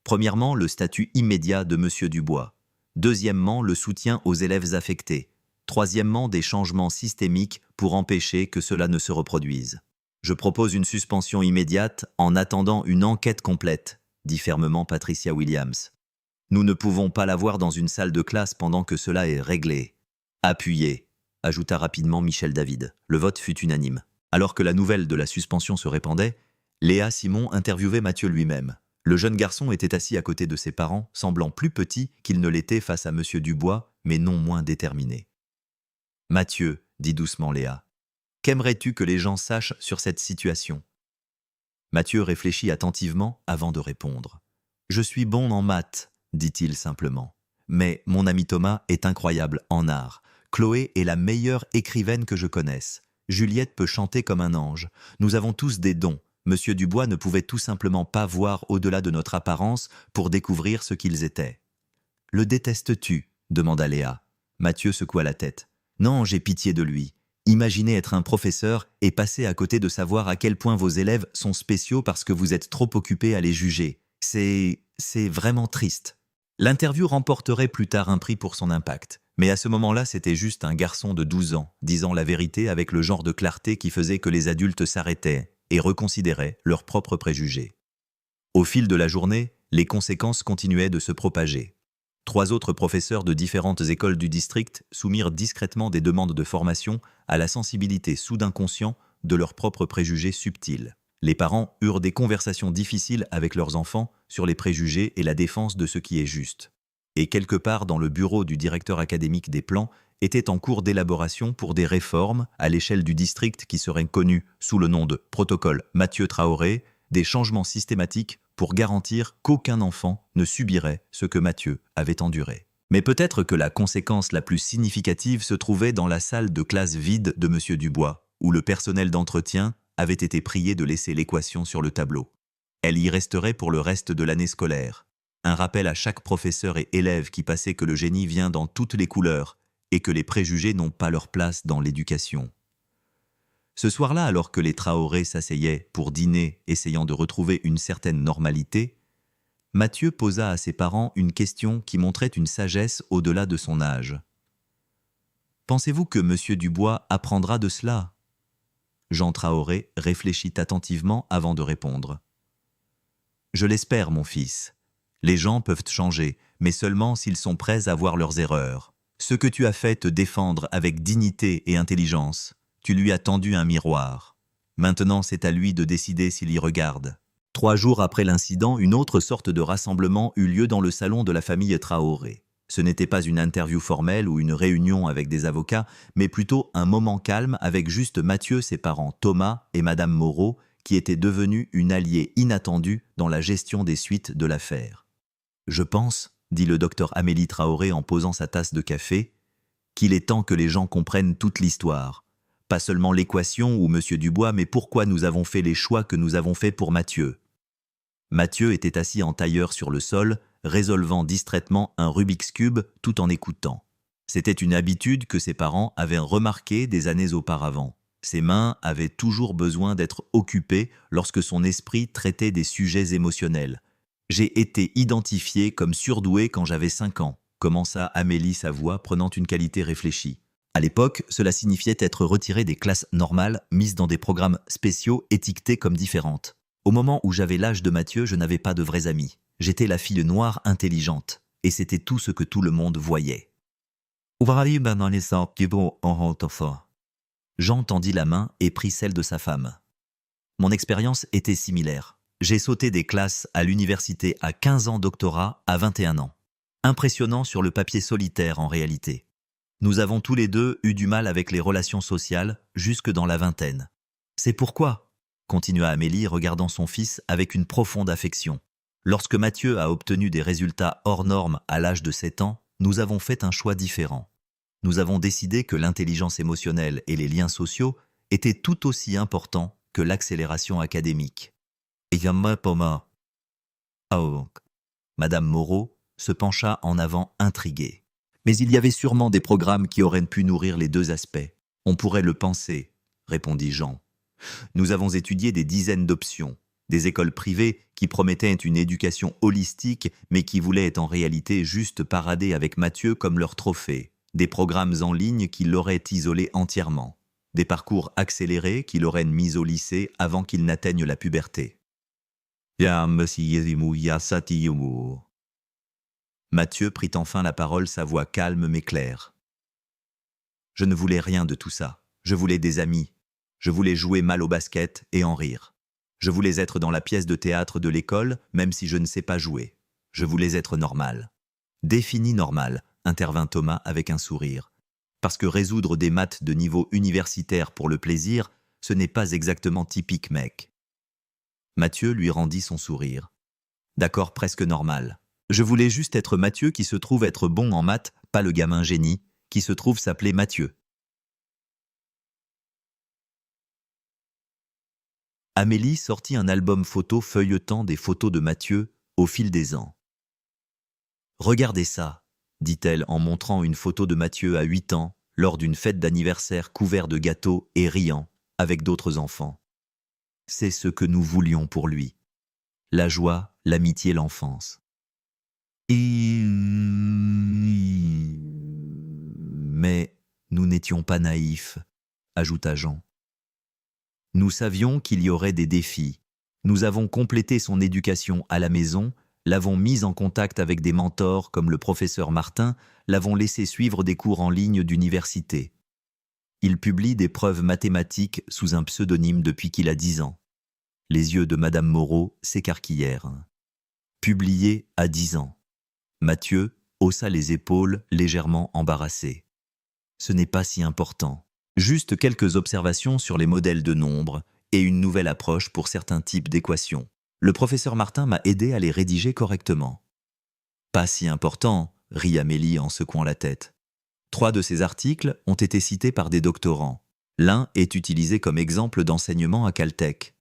Premièrement, le statut immédiat de M. Dubois. Deuxièmement, le soutien aux élèves affectés. Troisièmement, des changements systémiques pour empêcher que cela ne se reproduise. Je propose une suspension immédiate en attendant une enquête complète, dit fermement Patricia Williams. Nous ne pouvons pas l'avoir dans une salle de classe pendant que cela est réglé. Appuyé, ajouta rapidement Michel David. Le vote fut unanime. Alors que la nouvelle de la suspension se répandait, Léa Simon interviewait Mathieu lui-même. Le jeune garçon était assis à côté de ses parents, semblant plus petit qu'il ne l'était face à M. Dubois, mais non moins déterminé. « Mathieu, dit doucement Léa, qu'aimerais-tu que les gens sachent sur cette situation ?» Mathieu réfléchit attentivement avant de répondre. « Je suis bon en maths, dit-il simplement. Mais mon ami Thomas est incroyable en art. Chloé est la meilleure écrivaine que je connaisse. Juliette peut chanter comme un ange. Nous avons tous des dons. Monsieur Dubois ne pouvait tout simplement pas voir au-delà de notre apparence pour découvrir ce qu'ils étaient. « Le détestes-tu » demanda Léa. Mathieu secoua la tête. « Non, j'ai pitié de lui. Imaginez être un professeur et passer à côté de savoir à quel point vos élèves sont spéciaux parce que vous êtes trop occupé à les juger. C'est vraiment triste. » L'interview remporterait plus tard un prix pour son impact. Mais à ce moment-là, c'était juste un garçon de 12 ans, disant la vérité avec le genre de clarté qui faisait que les adultes s'arrêtaient et reconsidéraient leurs propres préjugés. Au fil de la journée, les conséquences continuaient de se propager. 3 autres professeurs de différentes écoles du district soumirent discrètement des demandes de formation à la sensibilité soudain conscient de leurs propres préjugés subtils. Les parents eurent des conversations difficiles avec leurs enfants sur les préjugés et la défense de ce qui est juste. Et quelque part dans le bureau du directeur académique des plans était en cours d'élaboration pour des réformes à l'échelle du district qui seraient connues sous le nom de protocole Mathieu Traoré, des changements systématiques pour garantir qu'aucun enfant ne subirait ce que Mathieu avait enduré. Mais peut-être que la conséquence la plus significative se trouvait dans la salle de classe vide de M. Dubois, où le personnel d'entretien avait été prié de laisser l'équation sur le tableau. Elle y resterait pour le reste de l'année scolaire. Un rappel à chaque professeur et élève qui passait que le génie vient dans toutes les couleurs et que les préjugés n'ont pas leur place dans l'éducation. Ce soir-là, alors que les Traoré s'asseyaient pour dîner, essayant de retrouver une certaine normalité, Mathieu posa à ses parents une question qui montrait une sagesse au-delà de son âge. « Pensez-vous que M. Dubois apprendra de cela ?» Jean Traoré réfléchit attentivement avant de répondre. « Je l'espère, mon fils. Les gens peuvent changer, mais seulement s'ils sont prêts à voir leurs erreurs. Ce que tu as fait te défendre avec dignité et intelligence, tu lui as tendu un miroir. Maintenant, c'est à lui de décider s'il y regarde. » 3 jours après l'incident, une autre sorte de rassemblement eut lieu dans le salon de la famille Traoré. Ce n'était pas une interview formelle ou une réunion avec des avocats, mais plutôt un moment calme avec juste Mathieu, ses parents Thomas et Madame Moreau, qui était devenue une alliée inattendue dans la gestion des suites de l'affaire. « Je pense, dit le docteur Amélie Traoré en posant sa tasse de café, qu'il est temps que les gens comprennent toute l'histoire. Pas seulement l'équation ou M. Dubois, mais pourquoi nous avons fait les choix que nous avons faits pour Mathieu. » Mathieu était assis en tailleur sur le sol, résolvant distraitement un Rubik's Cube tout en écoutant. C'était une habitude que ses parents avaient remarquée des années auparavant. Ses mains avaient toujours besoin d'être occupées lorsque son esprit traitait des sujets émotionnels. « J'ai été identifiée comme surdouée quand j'avais 5 ans, commença Amélie, sa voix prenant une qualité réfléchie. À l'époque, cela signifiait être retirée des classes normales, mises dans des programmes spéciaux étiquetés comme différentes. Au moment où j'avais l'âge de Mathieu, je n'avais pas de vrais amis. J'étais la fille noire intelligente, et c'était tout ce que tout le monde voyait. Jean tendit la main et prit celle de sa femme. Mon expérience était similaire. J'ai sauté des classes à l'université à 15 ans, doctorat à 21 ans. Impressionnant sur le papier solitaire en réalité. Nous avons tous les deux eu du mal avec les relations sociales jusque dans la vingtaine. C'est pourquoi, continua Amélie, regardant son fils avec une profonde affection. Lorsque Mathieu a obtenu des résultats hors normes à l'âge de 7 ans, nous avons fait un choix différent. Nous avons décidé que l'intelligence émotionnelle et les liens sociaux étaient tout aussi importants que l'accélération académique. Madame Moreau se pencha en avant intriguée. Mais il y avait sûrement des programmes qui auraient pu nourrir les deux aspects. On pourrait le penser, répondit Jean. Nous avons étudié des dizaines d'options, des écoles privées qui promettaient une éducation holistique mais qui voulaient en réalité juste parader avec Mathieu comme leur trophée, des programmes en ligne qui l'auraient isolé entièrement, des parcours accélérés qui l'auraient mis au lycée avant qu'il n'atteigne la puberté. Mathieu prit enfin la parole, sa voix calme mais claire. Je ne voulais rien de tout ça. Je voulais des amis. Je voulais jouer mal au basket et en rire. Je voulais être dans la pièce de théâtre de l'école, même si je ne sais pas jouer. Je voulais être normal. Défini normal, intervint Thomas avec un sourire. Parce que résoudre des maths de niveau universitaire pour le plaisir, ce n'est pas exactement typique, mec. Mathieu lui rendit son sourire. D'accord, presque normal. Je voulais juste être Mathieu qui se trouve être bon en maths, pas le gamin génie, qui se trouve s'appeler Mathieu. Amélie sortit un album photo feuilletant des photos de Mathieu au fil des ans. « Regardez ça », dit-elle en montrant une photo de Mathieu à 8 ans, lors d'une fête d'anniversaire couvert de gâteaux et riant, avec d'autres enfants. C'est ce que nous voulions pour lui. La joie, l'amitié, l'enfance. Mais nous n'étions pas naïfs, ajouta Jean. Nous savions qu'il y aurait des défis. Nous avons complété son éducation à la maison, l'avons mise en contact avec des mentors comme le professeur Martin, l'avons laissé suivre des cours en ligne d'université. Il publie des preuves mathématiques sous un pseudonyme depuis qu'il a 10 ans. Les yeux de Madame Moreau s'écarquillèrent. Publié à 10 ans. Mathieu haussa les épaules, légèrement embarrassé. Ce n'est pas si important. Juste quelques observations sur les modèles de nombres et une nouvelle approche pour certains types d'équations. Le professeur Martin m'a aidé à les rédiger correctement. Pas si important, rit Amélie en secouant la tête. 3 de ces articles ont été cités par des doctorants. L'un est utilisé comme exemple d'enseignement à Caltech.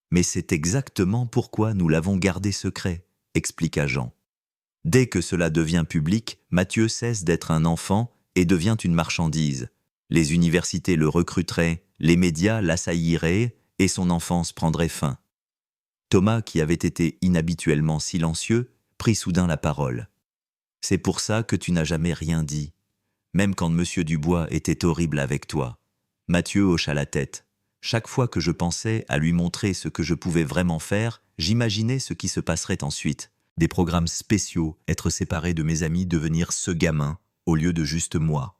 Mais c'est exactement pourquoi nous l'avons gardé secret, expliqua Jean. Dès que cela devient public, Mathieu cesse d'être un enfant et devient une marchandise. Les universités le recruteraient, les médias l'assailliraient et son enfance prendrait fin. Thomas, qui avait été inhabituellement silencieux, prit soudain la parole. « C'est pour ça que tu n'as jamais rien dit, même quand Monsieur Dubois était horrible avec toi. » Mathieu hocha la tête. Chaque fois que je pensais à lui montrer ce que je pouvais vraiment faire, j'imaginais ce qui se passerait ensuite. Des programmes spéciaux, être séparé de mes amis, devenir ce gamin, au lieu de juste moi.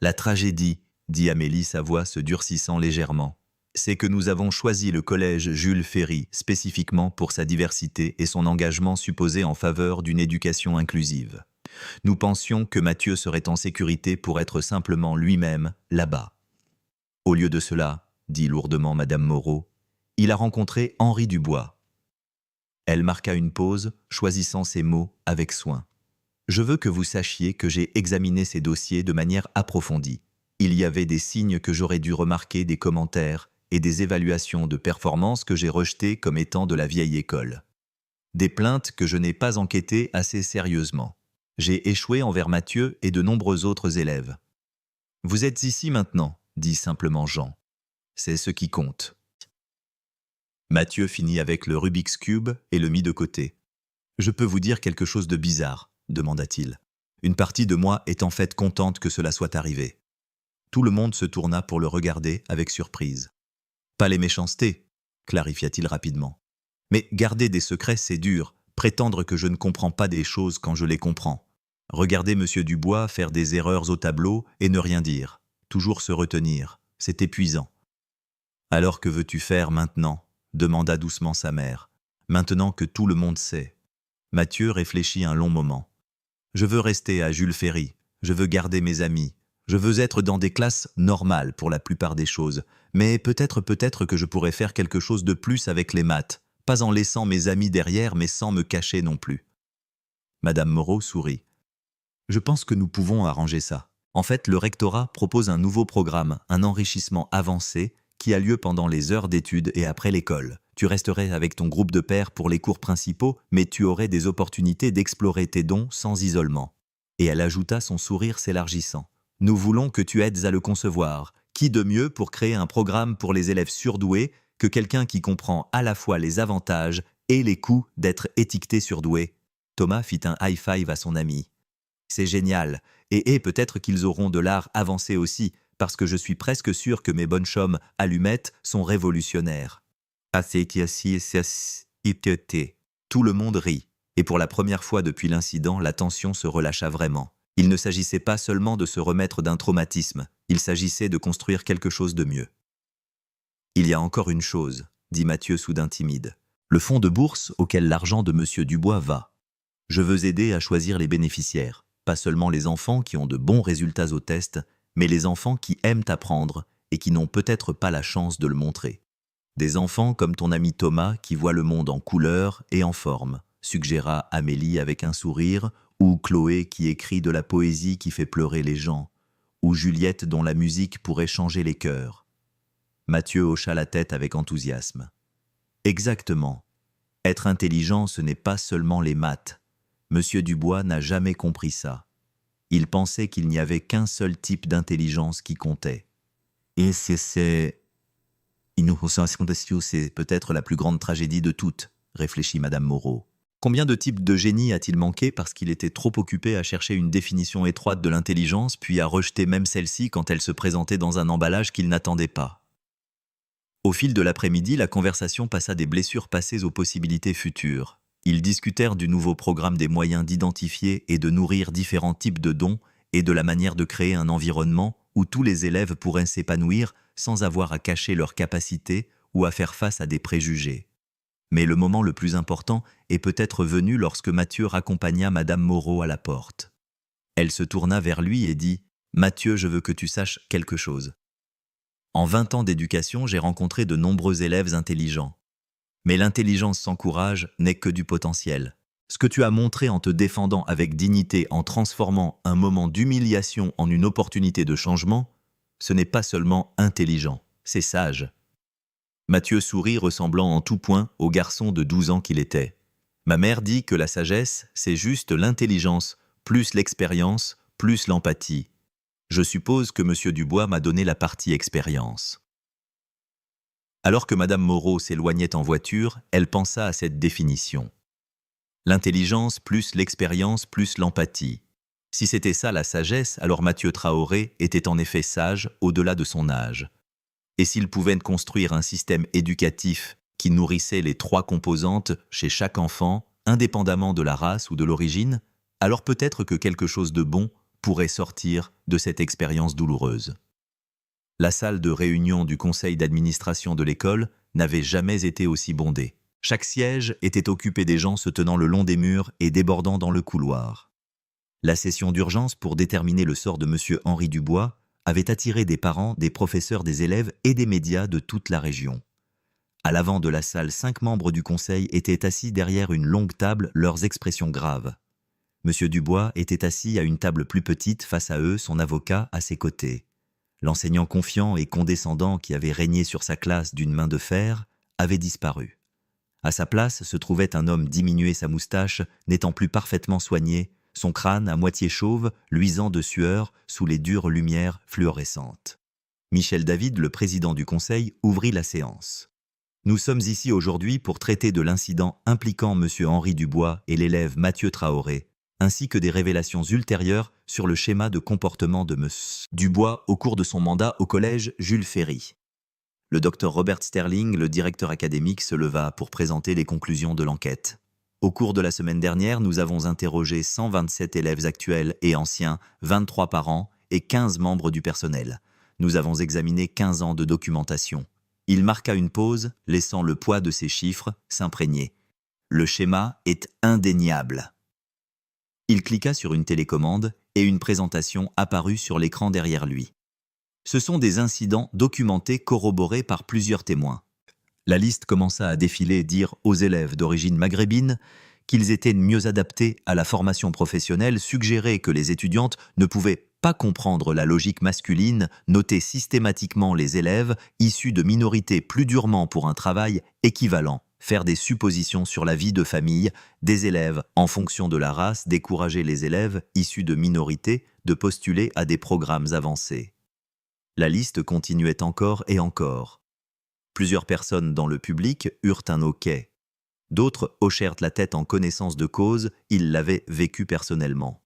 La tragédie, dit Amélie, sa voix se durcissant légèrement, c'est que nous avons choisi le collège Jules Ferry spécifiquement pour sa diversité et son engagement supposé en faveur d'une éducation inclusive. Nous pensions que Mathieu serait en sécurité pour être simplement lui-même là-bas. Au lieu de cela, dit lourdement Madame Moreau, il a rencontré Henri Dubois. Elle marqua une pause, choisissant ses mots avec soin. Je veux que vous sachiez que j'ai examiné ces dossiers de manière approfondie. Il y avait des signes que j'aurais dû remarquer, des commentaires et des évaluations de performance que j'ai rejetées comme étant de la vieille école. Des plaintes que je n'ai pas enquêtées assez sérieusement. J'ai échoué envers Mathieu et de nombreux autres élèves. Vous êtes ici maintenant, dit simplement Jean. C'est ce qui compte. Mathieu finit avec le Rubik's Cube et le mit de côté. « Je peux vous dire quelque chose de bizarre ?» demanda-t-il. « Une partie de moi est en fait contente que cela soit arrivé. » Tout le monde se tourna pour le regarder avec surprise. « Pas les méchancetés » clarifia-t-il rapidement. « Mais garder des secrets, c'est dur. Prétendre que je ne comprends pas des choses quand je les comprends. Regarder Monsieur Dubois faire des erreurs au tableau et ne rien dire. Toujours se retenir. C'est épuisant. »« Alors que veux-tu faire maintenant ?» demanda doucement sa mère. « Maintenant que tout le monde sait. » Mathieu réfléchit un long moment. « Je veux rester à Jules Ferry. Je veux garder mes amis. Je veux être dans des classes normales pour la plupart des choses, mais peut-être que je pourrais faire quelque chose de plus avec les maths, pas en laissant mes amis derrière, mais sans me cacher non plus. Madame Moreau sourit. Je pense que nous pouvons arranger ça. En fait, le rectorat propose un nouveau programme, un enrichissement avancé, qui a lieu pendant les heures d'études et après l'école. Tu resterais avec ton groupe de pairs pour les cours principaux, mais tu aurais des opportunités d'explorer tes dons sans isolement. Et elle ajouta, son sourire s'élargissant. Nous voulons que tu aides à le concevoir. Qui de mieux pour créer un programme pour les élèves surdoués que quelqu'un qui comprend à la fois les avantages et les coûts d'être étiqueté surdoué? Thomas fit un high-five à son ami. C'est génial, et peut-être qu'ils auront de l'art avancé aussi, parce que je suis presque sûr que mes bonnes chums allumettes sont révolutionnaires. Tout le monde rit, et pour la première fois depuis l'incident, la tension se relâcha vraiment. Il ne s'agissait pas seulement de se remettre d'un traumatisme, il s'agissait de construire quelque chose de mieux. Il y a encore une chose, dit Mathieu soudain timide. Le fonds de bourse auquel l'argent de M. Dubois va. Je veux aider à choisir les bénéficiaires, pas seulement les enfants qui ont de bons résultats au test, mais les enfants qui aiment apprendre et qui n'ont peut-être pas la chance de le montrer. Des enfants comme ton ami Thomas qui voit le monde en couleurs et en forme, suggéra Amélie avec un sourire, ou Chloé qui écrit de la poésie qui fait pleurer les gens, ou Juliette dont la musique pourrait changer les cœurs. Mathieu hocha la tête avec enthousiasme. Exactement. Être intelligent, ce n'est pas seulement les maths. Monsieur Dubois n'a jamais compris ça. Il pensait qu'il n'y avait qu'un seul type d'intelligence qui comptait. Et c'est peut-être la plus grande tragédie de toutes, réfléchit Madame Moreau. Combien de types de génie a-t-il manqué parce qu'il était trop occupé à chercher une définition étroite de l'intelligence, puis à rejeter même celle-ci quand elle se présentait dans un emballage qu'il n'attendait pas? Au fil de l'après-midi, la conversation passa des blessures passées aux possibilités futures. Ils discutèrent du nouveau programme, des moyens d'identifier et de nourrir différents types de dons et de la manière de créer un environnement où tous les élèves pourraient s'épanouir sans avoir à cacher leurs capacités ou à faire face à des préjugés. Mais le moment le plus important est peut-être venu lorsque Mathieu raccompagna Madame Moreau à la porte. Elle se tourna vers lui et dit « Mathieu, je veux que tu saches quelque chose. En 20 ans d'éducation, j'ai rencontré de nombreux élèves intelligents. Mais l'intelligence sans courage n'est que du potentiel. Ce que tu as montré en te défendant avec dignité, en transformant un moment d'humiliation en une opportunité de changement, ce n'est pas seulement intelligent, c'est sage. » Mathieu sourit, ressemblant en tout point au garçon de 12 ans qu'il était. Ma mère dit que la sagesse, c'est juste l'intelligence, plus l'expérience, plus l'empathie. Je suppose que M. Dubois m'a donné la partie expérience. Alors que Madame Moreau s'éloignait en voiture, elle pensa à cette définition. L'intelligence plus l'expérience plus l'empathie. Si c'était ça la sagesse, alors Mathieu Traoré était en effet sage au-delà de son âge. Et s'il pouvait construire un système éducatif qui nourrissait les 3 composantes chez chaque enfant, indépendamment de la race ou de l'origine, alors peut-être que quelque chose de bon pourrait sortir de cette expérience douloureuse. La salle de réunion du conseil d'administration de l'école n'avait jamais été aussi bondée. Chaque siège était occupé des gens se tenant le long des murs et débordant dans le couloir. La session d'urgence pour déterminer le sort de M. Henri Dubois avait attiré des parents, des professeurs, des élèves et des médias de toute la région. À l'avant de la salle, 5 membres du conseil étaient assis derrière une longue table, leurs expressions graves. M. Dubois était assis à une table plus petite, face à eux, son avocat à ses côtés. L'enseignant confiant et condescendant qui avait régné sur sa classe d'une main de fer avait disparu. À sa place se trouvait un homme diminué, sa moustache n'étant plus parfaitement soignée, son crâne à moitié chauve, luisant de sueur sous les dures lumières fluorescentes. Michel David, le président du conseil, ouvrit la séance. Nous sommes ici aujourd'hui pour traiter de l'incident impliquant M. Henri Dubois et l'élève Mathieu Traoré, ainsi que des révélations ultérieures sur le schéma de comportement de M. Dubois au cours de son mandat au collège Jules Ferry. Le docteur Robert Sterling, le directeur académique, se leva pour présenter les conclusions de l'enquête. Au cours de la semaine dernière, nous avons interrogé 127 élèves actuels et anciens, 23 parents et 15 membres du personnel. Nous avons examiné 15 ans de documentation. Il marqua une pause, laissant le poids de ces chiffres s'imprégner. Le schéma est indéniable. Il cliqua sur une télécommande et une présentation apparut sur l'écran derrière lui. Ce sont des incidents documentés corroborés par plusieurs témoins. La liste commença à défiler et dire aux élèves d'origine maghrébine qu'ils étaient mieux adaptés à la formation professionnelle, suggérer que les étudiantes ne pouvaient pas comprendre la logique masculine, noter systématiquement les élèves issus de minorités plus durement pour un travail équivalent, faire des suppositions sur la vie de famille des élèves en fonction de la race, décourager les élèves issus de minorités de postuler à des programmes avancés. La liste continuait encore et encore. Plusieurs personnes dans le public eurent un hoquet. D'autres hochèrent la tête en connaissance de cause, ils l'avaient vécu personnellement.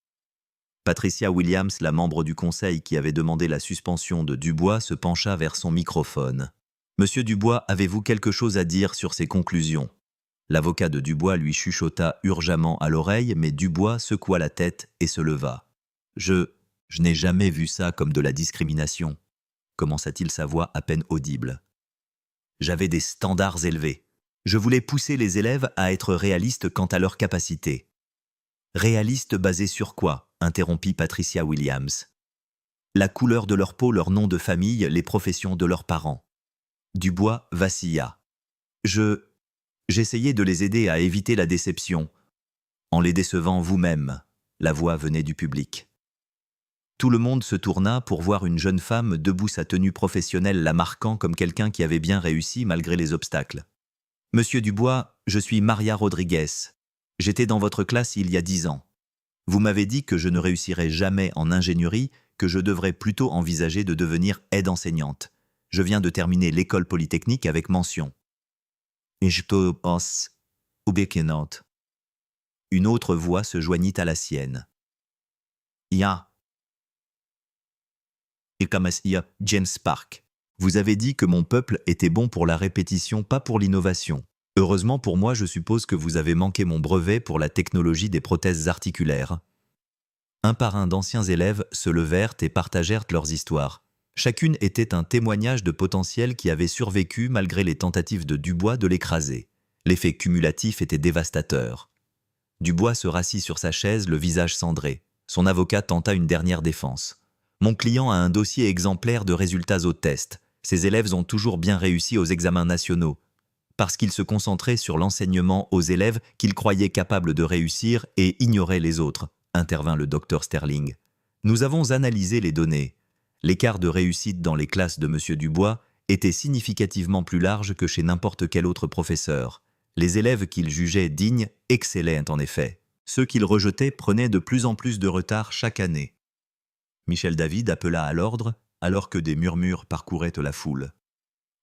Patricia Williams, la membre du conseil qui avait demandé la suspension de Dubois, se pencha vers son microphone. « Monsieur Dubois, avez-vous quelque chose à dire sur ces conclusions ?» L'avocat de Dubois lui chuchota urgemment à l'oreille, mais Dubois secoua la tête et se leva. « Je n'ai jamais vu ça comme de la discrimination », commença-t-il sa voix à peine audible. « J'avais des standards élevés. Je voulais pousser les élèves à être réalistes quant à leurs capacités. » « Réalistes basés sur quoi ?» interrompit Patricia Williams. « La couleur de leur peau, leur nom de famille, les professions de leurs parents. » Dubois vacilla. « J'essayais de les aider à éviter la déception, en les décevant vous-même. » La voix venait du public. Tout le monde se tourna pour voir une jeune femme debout, sa tenue professionnelle la marquant comme quelqu'un qui avait bien réussi malgré les obstacles. « Monsieur Dubois, je suis Maria Rodriguez. J'étais dans votre classe il y a 10 ans. Vous m'avez dit que je ne réussirais jamais en ingénierie, que je devrais plutôt envisager de devenir aide-enseignante. Je viens de terminer l'école polytechnique avec mention. » Et je te pense ubéquenante. Une autre voix se joignit à la sienne. « Ya. James Park. Vous avez dit que mon peuple était bon pour la répétition, pas pour l'innovation. Heureusement pour moi, je suppose que vous avez manqué mon brevet pour la technologie des prothèses articulaires. » Un par un d'anciens élèves se levèrent et partagèrent leurs histoires. Chacune était un témoignage de potentiel qui avait survécu malgré les tentatives de Dubois de l'écraser. L'effet cumulatif était dévastateur. Dubois se rassit sur sa chaise, le visage cendré. Son avocat tenta une dernière défense. « Mon client a un dossier exemplaire de résultats au test. Ses élèves ont toujours bien réussi aux examens nationaux. Parce qu'il se concentrait sur l'enseignement aux élèves qu'il croyait capables de réussir et ignorait les autres, intervint le docteur Sterling. Nous avons analysé les données. L'écart de réussite dans les classes de M. Dubois était significativement plus large que chez n'importe quel autre professeur. Les élèves qu'il jugeait dignes excellaient en effet. Ceux qu'il rejetait prenaient de plus en plus de retard chaque année. Michel David appela à l'ordre alors que des murmures parcouraient la foule.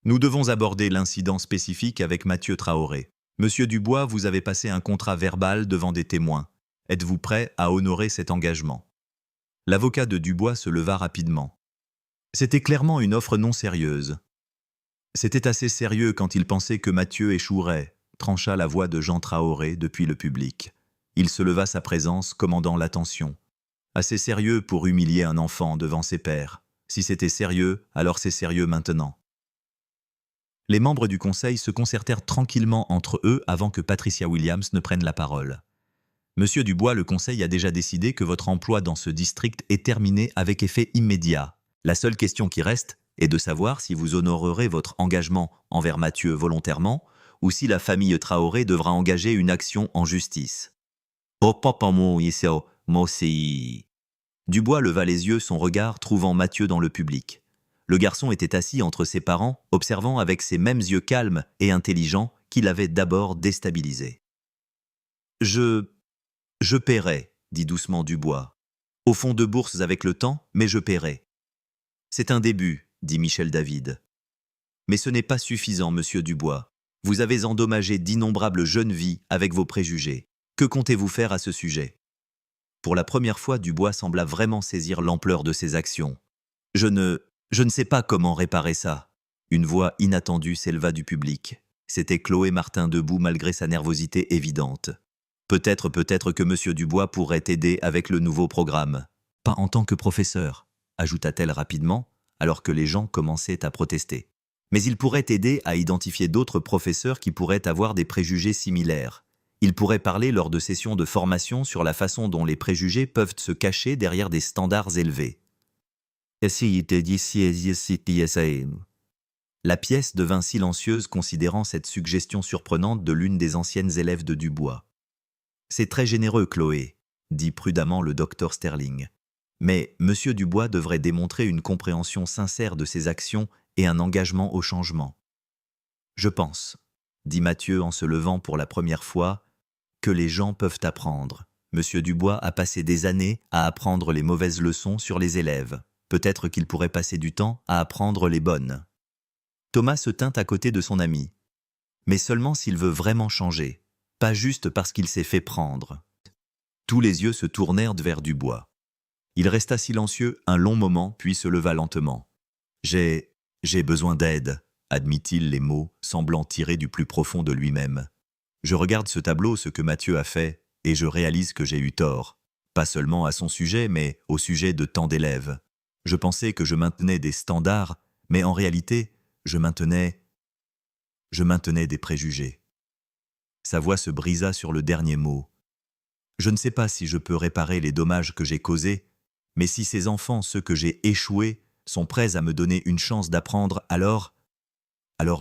Nous devons aborder l'incident spécifique avec Mathieu Traoré. Monsieur Dubois, vous avez passé un contrat verbal devant des témoins. Êtes-vous prêt à honorer cet engagement ? L'avocat de Dubois se leva rapidement. C'était clairement une offre non sérieuse. C'était assez sérieux quand il pensait que Mathieu échouerait, trancha la voix de Jean Traoré depuis le public. Il se leva, sa présence commandant l'attention. Assez sérieux pour humilier un enfant devant ses pairs. Si c'était sérieux, alors c'est sérieux maintenant. Les membres du conseil se concertèrent tranquillement entre eux avant que Patricia Williams ne prenne la parole. « Monsieur Dubois, le conseil a déjà décidé que votre emploi dans ce district est terminé avec effet immédiat. La seule question qui reste est de savoir si vous honorerez votre engagement envers Mathieu volontairement ou si la famille Traoré devra engager une action en justice. » Dubois leva les yeux, son regard trouvant Mathieu dans le public. Le garçon était assis entre ses parents, observant avec ces mêmes yeux calmes et intelligents qui l'avaient d'abord déstabilisé. « Je paierai, dit doucement Dubois. Au fond de bourse avec le temps, mais je paierai. C'est un début, dit Michel David. Mais ce n'est pas suffisant, monsieur Dubois. Vous avez endommagé d'innombrables jeunes vies avec vos préjugés. Que comptez-vous faire à ce sujet ? Pour la première fois, Dubois sembla vraiment saisir l'ampleur de ses actions. Je ne sais pas comment réparer ça. Une voix inattendue s'éleva du public. C'était Chloé Martin debout malgré sa nervosité évidente. Peut-être que M. Dubois pourrait aider avec le nouveau programme. Pas en tant que professeur, ajouta-t-elle rapidement, alors que les gens commençaient à protester. Mais il pourrait aider à identifier d'autres professeurs qui pourraient avoir des préjugés similaires. Il pourrait parler lors de sessions de formation sur la façon dont les préjugés peuvent se cacher derrière des standards élevés. La pièce devint silencieuse considérant cette suggestion surprenante de l'une des anciennes élèves de Dubois. « C'est très généreux, Chloé, » dit prudemment le docteur Sterling. « Mais M. Dubois devrait démontrer une compréhension sincère de ses actions et un engagement au changement. »« Je pense, » dit Mathieu en se levant pour la première fois, « que les gens peuvent apprendre. M. Dubois a passé des années à apprendre les mauvaises leçons sur les élèves. Peut-être qu'il pourrait passer du temps à apprendre les bonnes. » Thomas se tint à côté de son ami. Mais seulement s'il veut vraiment changer, pas juste parce qu'il s'est fait prendre. Tous les yeux se tournèrent vers Dubois. Il resta silencieux un long moment, puis se leva lentement. « J'ai besoin d'aide », admit-il les mots, semblant tirer du plus profond de lui-même. « Je regarde ce tableau, ce que Mathieu a fait, et je réalise que j'ai eu tort. Pas seulement à son sujet, mais au sujet de tant d'élèves. Je pensais que je maintenais des standards, mais en réalité, je maintenais des préjugés. » Sa voix se brisa sur le dernier mot. « Je ne sais pas si je peux réparer les dommages que j'ai causés, mais si ces enfants, ceux que j'ai échoués, sont prêts à me donner une chance d'apprendre, alors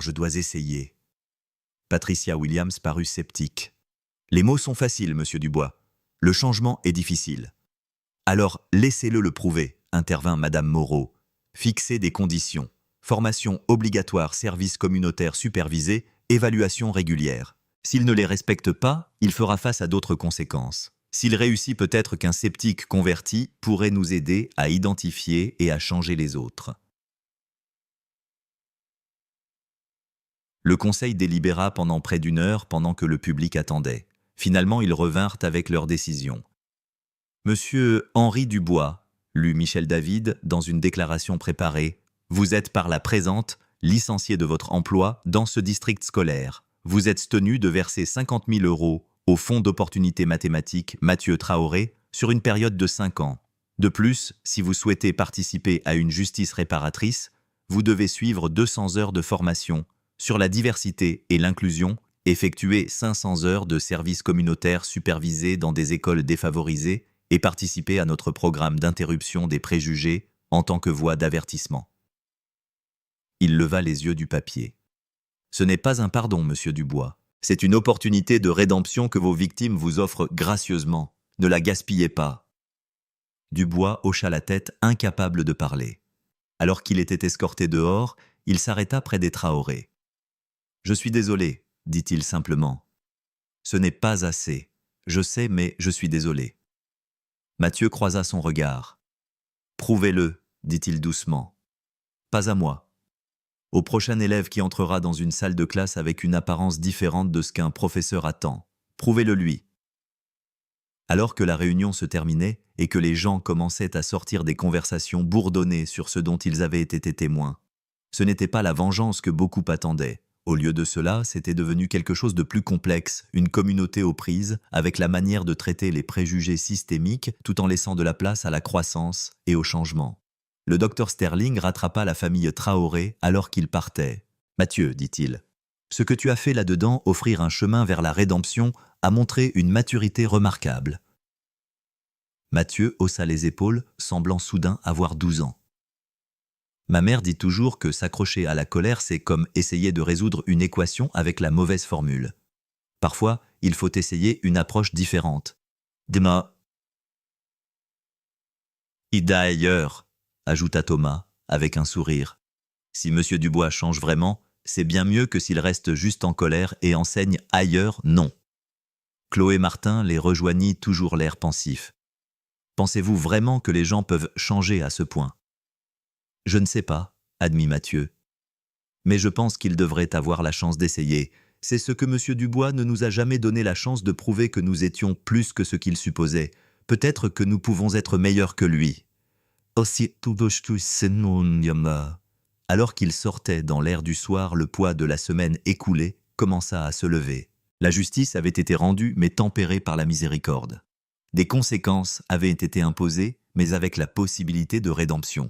je dois essayer. » Patricia Williams parut sceptique. « Les mots sont faciles, monsieur Dubois. Le changement est difficile. »« Alors laissez-le le prouver, » intervint madame Moreau. « Fixez des conditions. Formation obligatoire, service communautaire supervisé, évaluation régulière. S'il ne les respecte pas, il fera face à d'autres conséquences. S'il réussit, peut-être qu'un sceptique converti pourrait nous aider à identifier et à changer les autres. » Le conseil délibéra pendant près d'1 heure pendant que le public attendait. Finalement, ils revinrent avec leur décision. « Monsieur Henri Dubois, » lut Michel David dans une déclaration préparée, « vous êtes par la présente licencié de votre emploi dans ce district scolaire. Vous êtes tenu de verser 50 000 € au Fonds d'opportunités mathématiques Mathieu Traoré sur une période de 5 ans. De plus, si vous souhaitez participer à une justice réparatrice, vous devez suivre 200 heures de formation sur la diversité et l'inclusion, effectuer 500 heures de services communautaires supervisés dans des écoles défavorisées et participer à notre programme d'interruption des préjugés en tant que voie d'avertissement. » Il leva les yeux du papier. « Ce n'est pas un pardon, monsieur Dubois. C'est une opportunité de rédemption que vos victimes vous offrent gracieusement. Ne la gaspillez pas. » Dubois hocha la tête, incapable de parler. Alors qu'il était escorté dehors, il s'arrêta près des Traoré. « Je suis désolé, » dit-il simplement. « Ce n'est pas assez. Je sais, mais je suis désolé. » Mathieu croisa son regard. « Prouvez-le, » dit-il doucement. « Pas à moi. Au prochain élève qui entrera dans une salle de classe avec une apparence différente de ce qu'un professeur attend. Prouvez-le lui. » Alors que la réunion se terminait et que les gens commençaient à sortir des conversations bourdonnées sur ce dont ils avaient été témoins, ce n'était pas la vengeance que beaucoup attendaient. Au lieu de cela, c'était devenu quelque chose de plus complexe, une communauté aux prises, avec la manière de traiter les préjugés systémiques tout en laissant de la place à la croissance et au changement. Le docteur Sterling rattrapa la famille Traoré alors qu'il partait. « Mathieu, dit-il, ce que tu as fait là-dedans, offrir un chemin vers la rédemption, a montré une maturité remarquable. » Mathieu haussa les épaules, semblant soudain avoir 12 ans. « Ma mère dit toujours que s'accrocher à la colère, c'est comme essayer de résoudre une équation avec la mauvaise formule. Parfois, il faut essayer une approche différente. Demain. Ida ailleurs, ajouta Thomas, avec un sourire. Si monsieur Dubois change vraiment, c'est bien mieux que s'il reste juste en colère et enseigne ailleurs, non. Chloé Martin les rejoignit, toujours l'air pensif. Pensez-vous vraiment que les gens peuvent changer à ce point ? Je ne sais pas, admit Mathieu. Mais je pense qu'ils devraient avoir la chance d'essayer. C'est ce que monsieur Dubois ne nous a jamais donné la chance de prouver que nous étions plus que ce qu'il supposait. Peut-être que nous pouvons être meilleurs que lui. Alors qu'il sortait dans l'air du soir, le poids de la semaine écoulée commença à se lever. La justice avait été rendue, mais tempérée par la miséricorde. Des conséquences avaient été imposées, mais avec la possibilité de rédemption.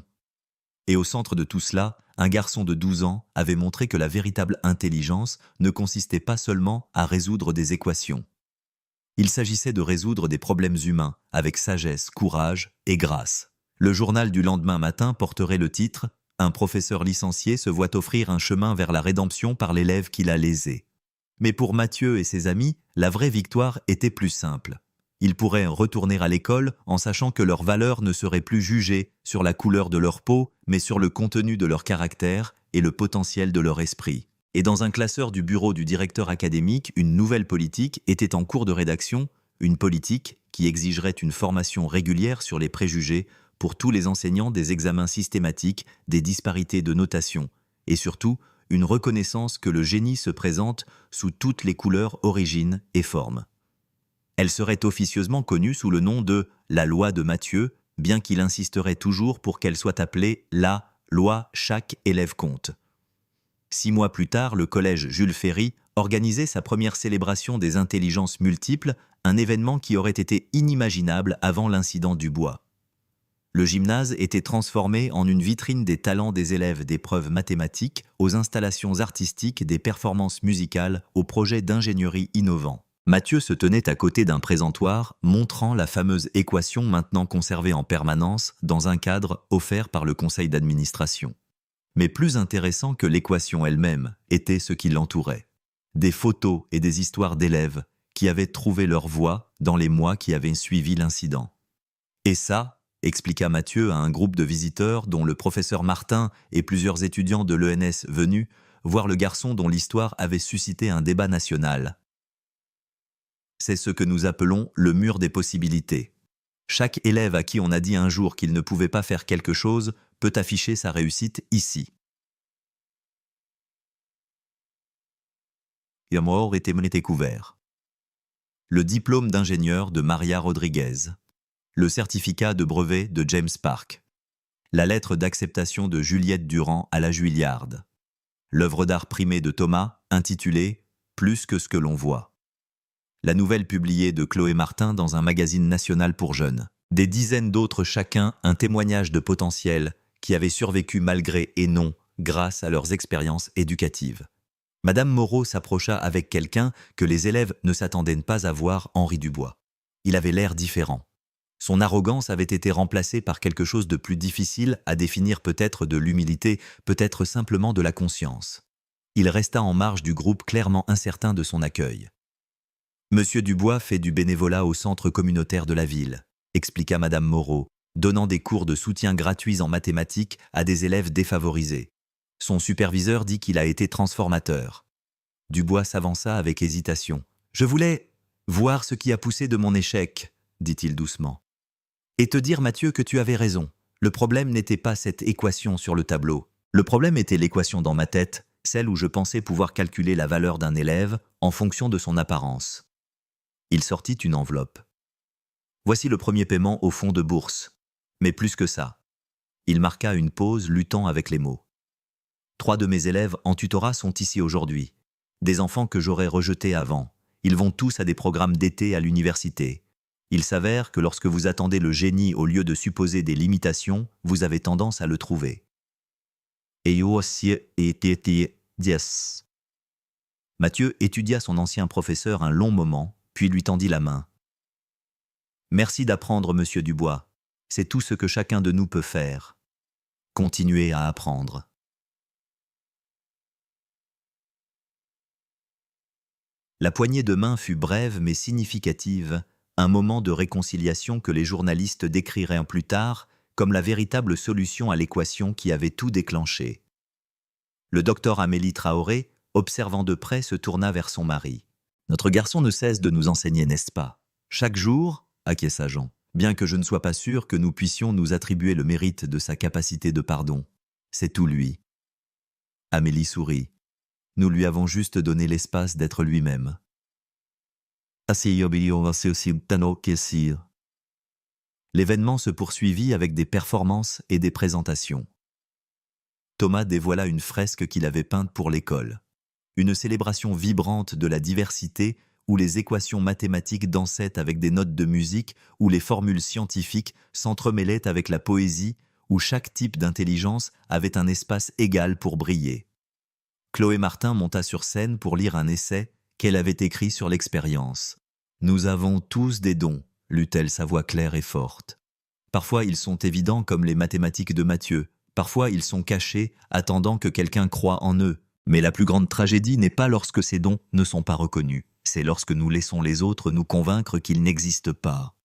Et au centre de tout cela, un garçon de 12 ans avait montré que la véritable intelligence ne consistait pas seulement à résoudre des équations, Il s'agissait de résoudre des problèmes humains avec sagesse, courage et grâce. Le journal du lendemain matin porterait le titre « Un professeur licencié se voit offrir un chemin vers la rédemption par l'élève qu'il a lésé ». Mais pour Mathieu et ses amis, la vraie victoire était plus simple. Ils pourraient retourner à l'école en sachant que leurs valeurs ne seraient plus jugées sur la couleur de leur peau, mais sur le contenu de leur caractère et le potentiel de leur esprit. Et dans un classeur du bureau du directeur académique, une nouvelle politique était en cours de rédaction, une politique qui exigerait une formation régulière sur les préjugés pour tous les enseignants, des examens systématiques, des disparités de notation, et surtout une reconnaissance que le génie se présente sous toutes les couleurs, origines et formes. Elle serait officieusement connue sous le nom de la loi de Mathieu, bien qu'il insisterait toujours pour qu'elle soit appelée la loi chaque élève compte. 6 mois plus tard, le collège Jules Ferry organisait sa première célébration des intelligences multiples, un événement qui aurait été inimaginable avant l'incident du bois. Le gymnase était transformé en une vitrine des talents des élèves d'épreuves mathématiques, aux installations artistiques, des performances musicales, aux projets d'ingénierie innovants. Mathieu se tenait à côté d'un présentoir montrant la fameuse équation maintenant conservée en permanence dans un cadre offert par le conseil d'administration. Mais plus intéressant que l'équation elle-même était ce qui l'entourait. Des photos et des histoires d'élèves qui avaient trouvé leur voie dans les mois qui avaient suivi l'incident. Et ça, expliqua Mathieu à un groupe de visiteurs dont le professeur Martin et plusieurs étudiants de l'ENS venus voir le garçon dont l'histoire avait suscité un débat national. C'est ce que nous appelons le mur des possibilités. Chaque élève à qui on a dit un jour qu'il ne pouvait pas faire quelque chose peut afficher sa réussite ici. L'amour était découvert. Le diplôme d'ingénieur de Maria Rodriguez. Le certificat de brevet de James Park. La lettre d'acceptation de Juliette Durand à la Juilliard. L'œuvre d'art primée de Thomas, intitulée « Plus que ce que l'on voit ». La nouvelle publiée de Chloé Martin dans un magazine national pour jeunes. Des dizaines d'autres, chacun un témoignage de potentiel qui avaient survécu malgré et non grâce à leurs expériences éducatives. Madame Moreau s'approcha avec quelqu'un que les élèves ne s'attendaient pas à voir, Henri Dubois. Il avait l'air différent. Son arrogance avait été remplacée par quelque chose de plus difficile à définir, peut-être de l'humilité, peut-être simplement de la conscience. Il resta en marge du groupe, clairement incertain de son accueil. Monsieur Dubois fait du bénévolat au centre communautaire de la ville, expliqua Madame Moreau, donnant des cours de soutien gratuits en mathématiques à des élèves défavorisés. Son superviseur dit qu'il a été transformateur. Dubois s'avança avec hésitation. « Je voulais voir ce qui a poussé de mon échec, » dit-il doucement. « Et te dire, Mathieu, que tu avais raison. Le problème n'était pas cette équation sur le tableau. Le problème était l'équation dans ma tête, celle où je pensais pouvoir calculer la valeur d'un élève en fonction de son apparence. » Il sortit une enveloppe. « Voici le premier paiement au fonds de bourse. Mais plus que ça. » Il marqua une pause, luttant avec les mots. 3 de mes élèves en tutorat sont ici aujourd'hui. Des enfants que j'aurais rejetés avant. Ils vont tous à des programmes d'été à l'université. Il s'avère que lorsque vous attendez le génie au lieu de supposer des limitations, vous avez tendance à le trouver. Mathieu étudia son ancien professeur un long moment, puis lui tendit la main. « Merci d'apprendre, monsieur Dubois. C'est tout ce que chacun de nous peut faire. Continuez à apprendre. » La poignée de main fut brève mais significative, un moment de réconciliation que les journalistes décriraient plus tard comme la véritable solution à l'équation qui avait tout déclenché. Le docteur Amélie Traoré, observant de près, se tourna vers son mari. « Notre garçon ne cesse de nous enseigner, n'est-ce pas ? Chaque jour, acquiesça Jean, bien que je ne sois pas sûr que nous puissions nous attribuer le mérite de sa capacité de pardon. C'est tout lui. » Amélie sourit. Nous lui avons juste donné l'espace d'être lui-même. L'événement se poursuivit avec des performances et des présentations. Thomas dévoila une fresque qu'il avait peinte pour l'école. Une célébration vibrante de la diversité où les équations mathématiques dansaient avec des notes de musique, où les formules scientifiques s'entremêlaient avec la poésie, où chaque type d'intelligence avait un espace égal pour briller. Chloé Martin monta sur scène pour lire un essai qu'elle avait écrit sur l'expérience. Nous avons tous des dons, lut-elle sa voix claire et forte. Parfois ils sont évidents comme les mathématiques de Mathieu, parfois ils sont cachés, attendant que quelqu'un croie en eux. Mais la plus grande tragédie n'est pas lorsque ces dons ne sont pas reconnus, c'est lorsque nous laissons les autres nous convaincre qu'ils n'existent pas.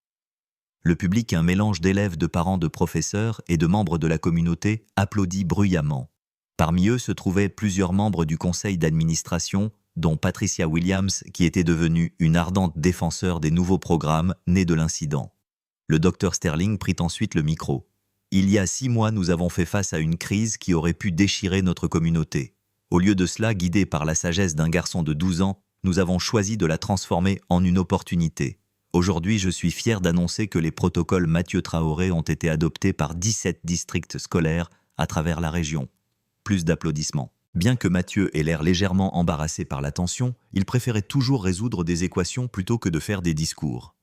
Le public, un mélange d'élèves, de parents, de professeurs et de membres de la communauté, applaudit bruyamment. Parmi eux se trouvaient plusieurs membres du conseil d'administration, dont Patricia Williams, qui était devenue une ardente défenseur des nouveaux programmes nés de l'incident. Le docteur Sterling prit ensuite le micro. « Il y a 6 mois, nous avons fait face à une crise qui aurait pu déchirer notre communauté. Au lieu de cela, guidés par la sagesse d'un garçon de 12 ans, nous avons choisi de la transformer en une opportunité. Aujourd'hui, je suis fier d'annoncer que les protocoles Mathieu Traoré ont été adoptés par 17 districts scolaires à travers la région. » Plus d'applaudissements. Bien que Mathieu ait l'air légèrement embarrassé par la tension, il préférait toujours résoudre des équations plutôt que de faire des discours.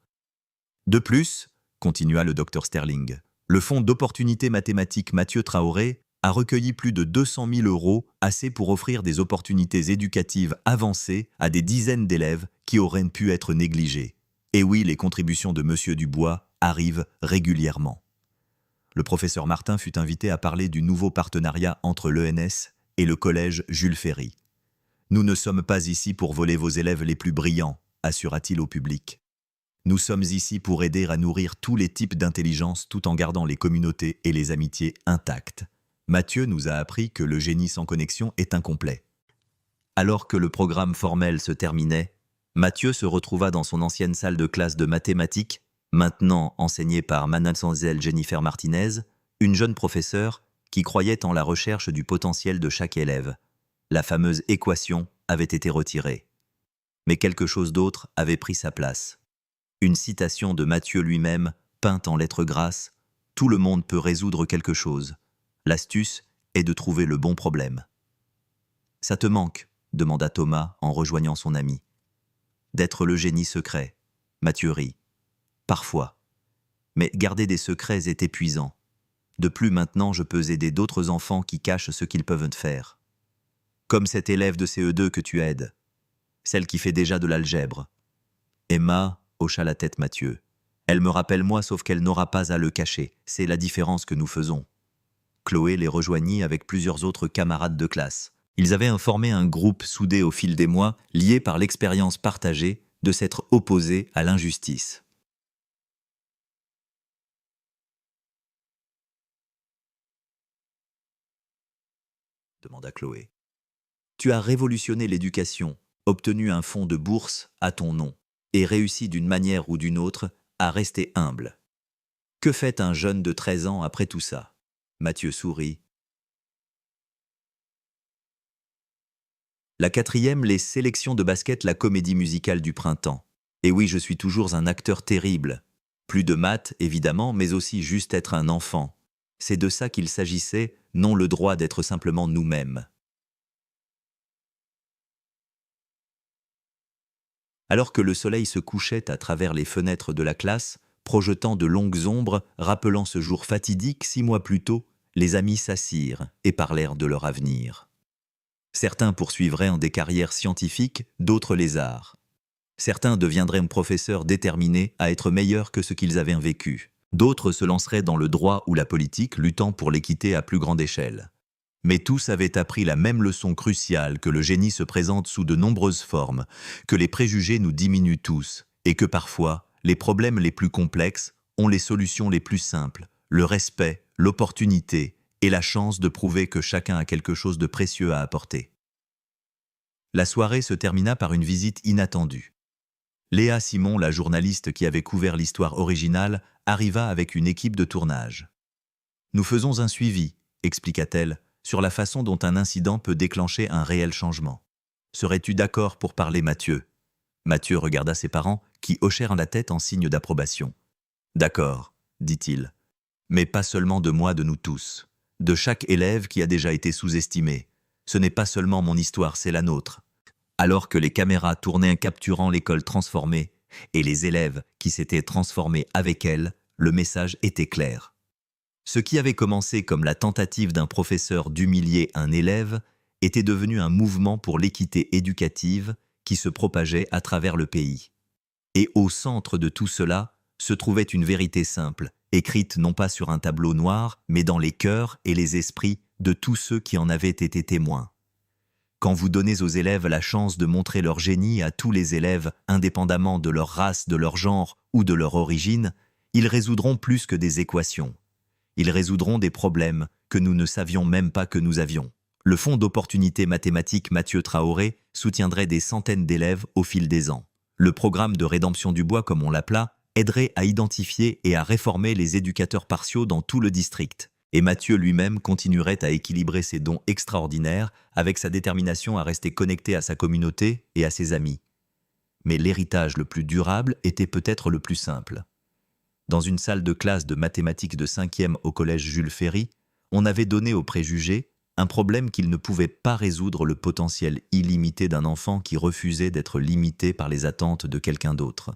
De plus, continua le docteur Sterling, le fonds d'opportunités mathématiques Mathieu Traoré a recueilli plus de 200 000 €, assez pour offrir des opportunités éducatives avancées à des dizaines d'élèves qui auraient pu être négligés. Et oui, les contributions de M. Dubois arrivent régulièrement. Le professeur Martin fut invité à parler du nouveau partenariat entre l'ENS et le collège Jules Ferry. « Nous ne sommes pas ici pour voler vos élèves les plus brillants », assura-t-il au public. « Nous sommes ici pour aider à nourrir tous les types d'intelligence tout en gardant les communautés et les amitiés intactes. » Mathieu nous a appris que le génie sans connexion est incomplet. Alors que le programme formel se terminait, Mathieu se retrouva dans son ancienne salle de classe de mathématiques, maintenant enseignée par Mademoiselle Jennifer Martinez, une jeune professeure qui croyait en la recherche du potentiel de chaque élève. La fameuse équation avait été retirée. Mais quelque chose d'autre avait pris sa place. Une citation de Mathieu lui-même, peinte en lettres grasses, « Tout le monde peut résoudre quelque chose. L'astuce est de trouver le bon problème. » « Ça te manque ?» demanda Thomas en rejoignant son ami. « D'être le génie secret. » Mathieu rit. « Parfois. Mais garder des secrets est épuisant. De plus maintenant, je peux aider d'autres enfants qui cachent ce qu'ils peuvent faire. Comme cette élève de CE2 que tu aides. Celle qui fait déjà de l'algèbre. » Emma hocha la tête Mathieu. « Elle me rappelle moi, sauf qu'elle n'aura pas à le cacher. C'est la différence que nous faisons. » Chloé les rejoignit avec plusieurs autres camarades de classe. Ils avaient formé un groupe soudé au fil des mois, lié par l'expérience partagée de s'être opposés à l'injustice. Demanda Chloé. « Tu as révolutionné l'éducation, obtenu un fonds de bourse à ton nom, et réussi d'une manière ou d'une autre à rester humble. Que fait un jeune de 13 ans après tout ça ?» Mathieu sourit. La 4e, les sélections de basket, la comédie musicale du printemps. Et oui, je suis toujours un acteur terrible. Plus de maths, évidemment, mais aussi juste être un enfant. C'est de ça qu'il s'agissait, non le droit d'être simplement nous-mêmes. Alors que le soleil se couchait à travers les fenêtres de la classe, projetant de longues ombres, rappelant ce jour fatidique 6 mois plus tôt, les amis s'assirent et parlèrent de leur avenir. Certains poursuivraient des carrières scientifiques, d'autres les arts. Certains deviendraient professeurs déterminés à être meilleurs que ce qu'ils avaient vécu. D'autres se lanceraient dans le droit ou la politique, luttant pour l'équité à plus grande échelle. Mais tous avaient appris la même leçon cruciale, que le génie se présente sous de nombreuses formes, que les préjugés nous diminuent tous, et que parfois, les problèmes les plus complexes ont les solutions les plus simples, le respect, l'opportunité et la chance de prouver que chacun a quelque chose de précieux à apporter. La soirée se termina par une visite inattendue. Léa Simon, la journaliste qui avait couvert l'histoire originale, arriva avec une équipe de tournage. « Nous faisons un suivi », expliqua-t-elle, sur la façon dont un incident peut déclencher un réel changement. « Serais-tu d'accord pour parler, Mathieu ?» Mathieu regarda ses parents, qui hochèrent la tête en signe d'approbation. « D'accord, » dit-il. « Mais pas seulement de moi, de nous tous. De chaque élève qui a déjà été sous-estimé. Ce n'est pas seulement mon histoire, c'est la nôtre. » Alors que les caméras tournaient capturant l'école transformée et les élèves qui s'étaient transformés avec elle, le message était clair. Ce qui avait commencé comme la tentative d'un professeur d'humilier un élève était devenu un mouvement pour l'équité éducative qui se propageait à travers le pays. Et au centre de tout cela se trouvait une vérité simple, écrite non pas sur un tableau noir, mais dans les cœurs et les esprits de tous ceux qui en avaient été témoins. Quand vous donnez aux élèves la chance de montrer leur génie à tous les élèves, indépendamment de leur race, de leur genre ou de leur origine, ils résoudront plus que des équations. Ils résoudront des problèmes que nous ne savions même pas que nous avions. Le Fonds d'opportunités mathématiques Mathieu Traoré soutiendrait des centaines d'élèves au fil des ans. Le programme de rédemption du bois, comme on l'appela, aiderait à identifier et à réformer les éducateurs partiaux dans tout le district. Et Mathieu lui-même continuerait à équilibrer ses dons extraordinaires avec sa détermination à rester connecté à sa communauté et à ses amis. Mais l'héritage le plus durable était peut-être le plus simple. Dans une salle de classe de mathématiques de 5e au collège Jules Ferry, on avait donné aux préjugés un problème qu'il ne pouvait pas résoudre, le potentiel illimité d'un enfant qui refusait d'être limité par les attentes de quelqu'un d'autre.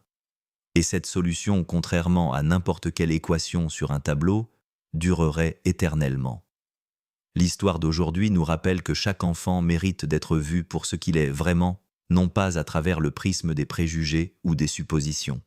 Et cette solution, contrairement à n'importe quelle équation sur un tableau, durerait éternellement. L'histoire d'aujourd'hui nous rappelle que chaque enfant mérite d'être vu pour ce qu'il est vraiment, non pas à travers le prisme des préjugés ou des suppositions.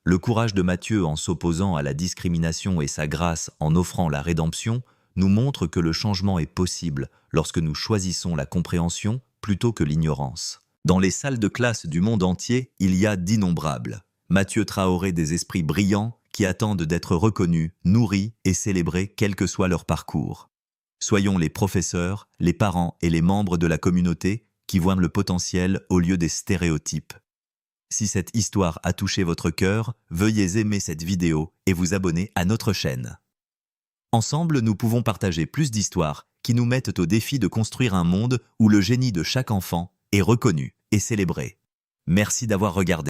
Le courage de Mathieu en s'opposant à la discrimination et sa grâce en offrant la rédemption nous montre que le changement est possible lorsque nous choisissons la compréhension plutôt que l'ignorance. Dans les salles de classe du monde entier, il y a d'innombrables Mathieu Traoré, des esprits brillants qui attendent d'être reconnus, nourris et célébrés quel que soit leur parcours. Soyons les professeurs, les parents et les membres de la communauté qui voient le potentiel au lieu des stéréotypes. Si cette histoire a touché votre cœur, veuillez aimer cette vidéo et vous abonner à notre chaîne. Ensemble, nous pouvons partager plus d'histoires qui nous mettent au défi de construire un monde où le génie de chaque enfant est reconnu et célébré. Merci d'avoir regardé.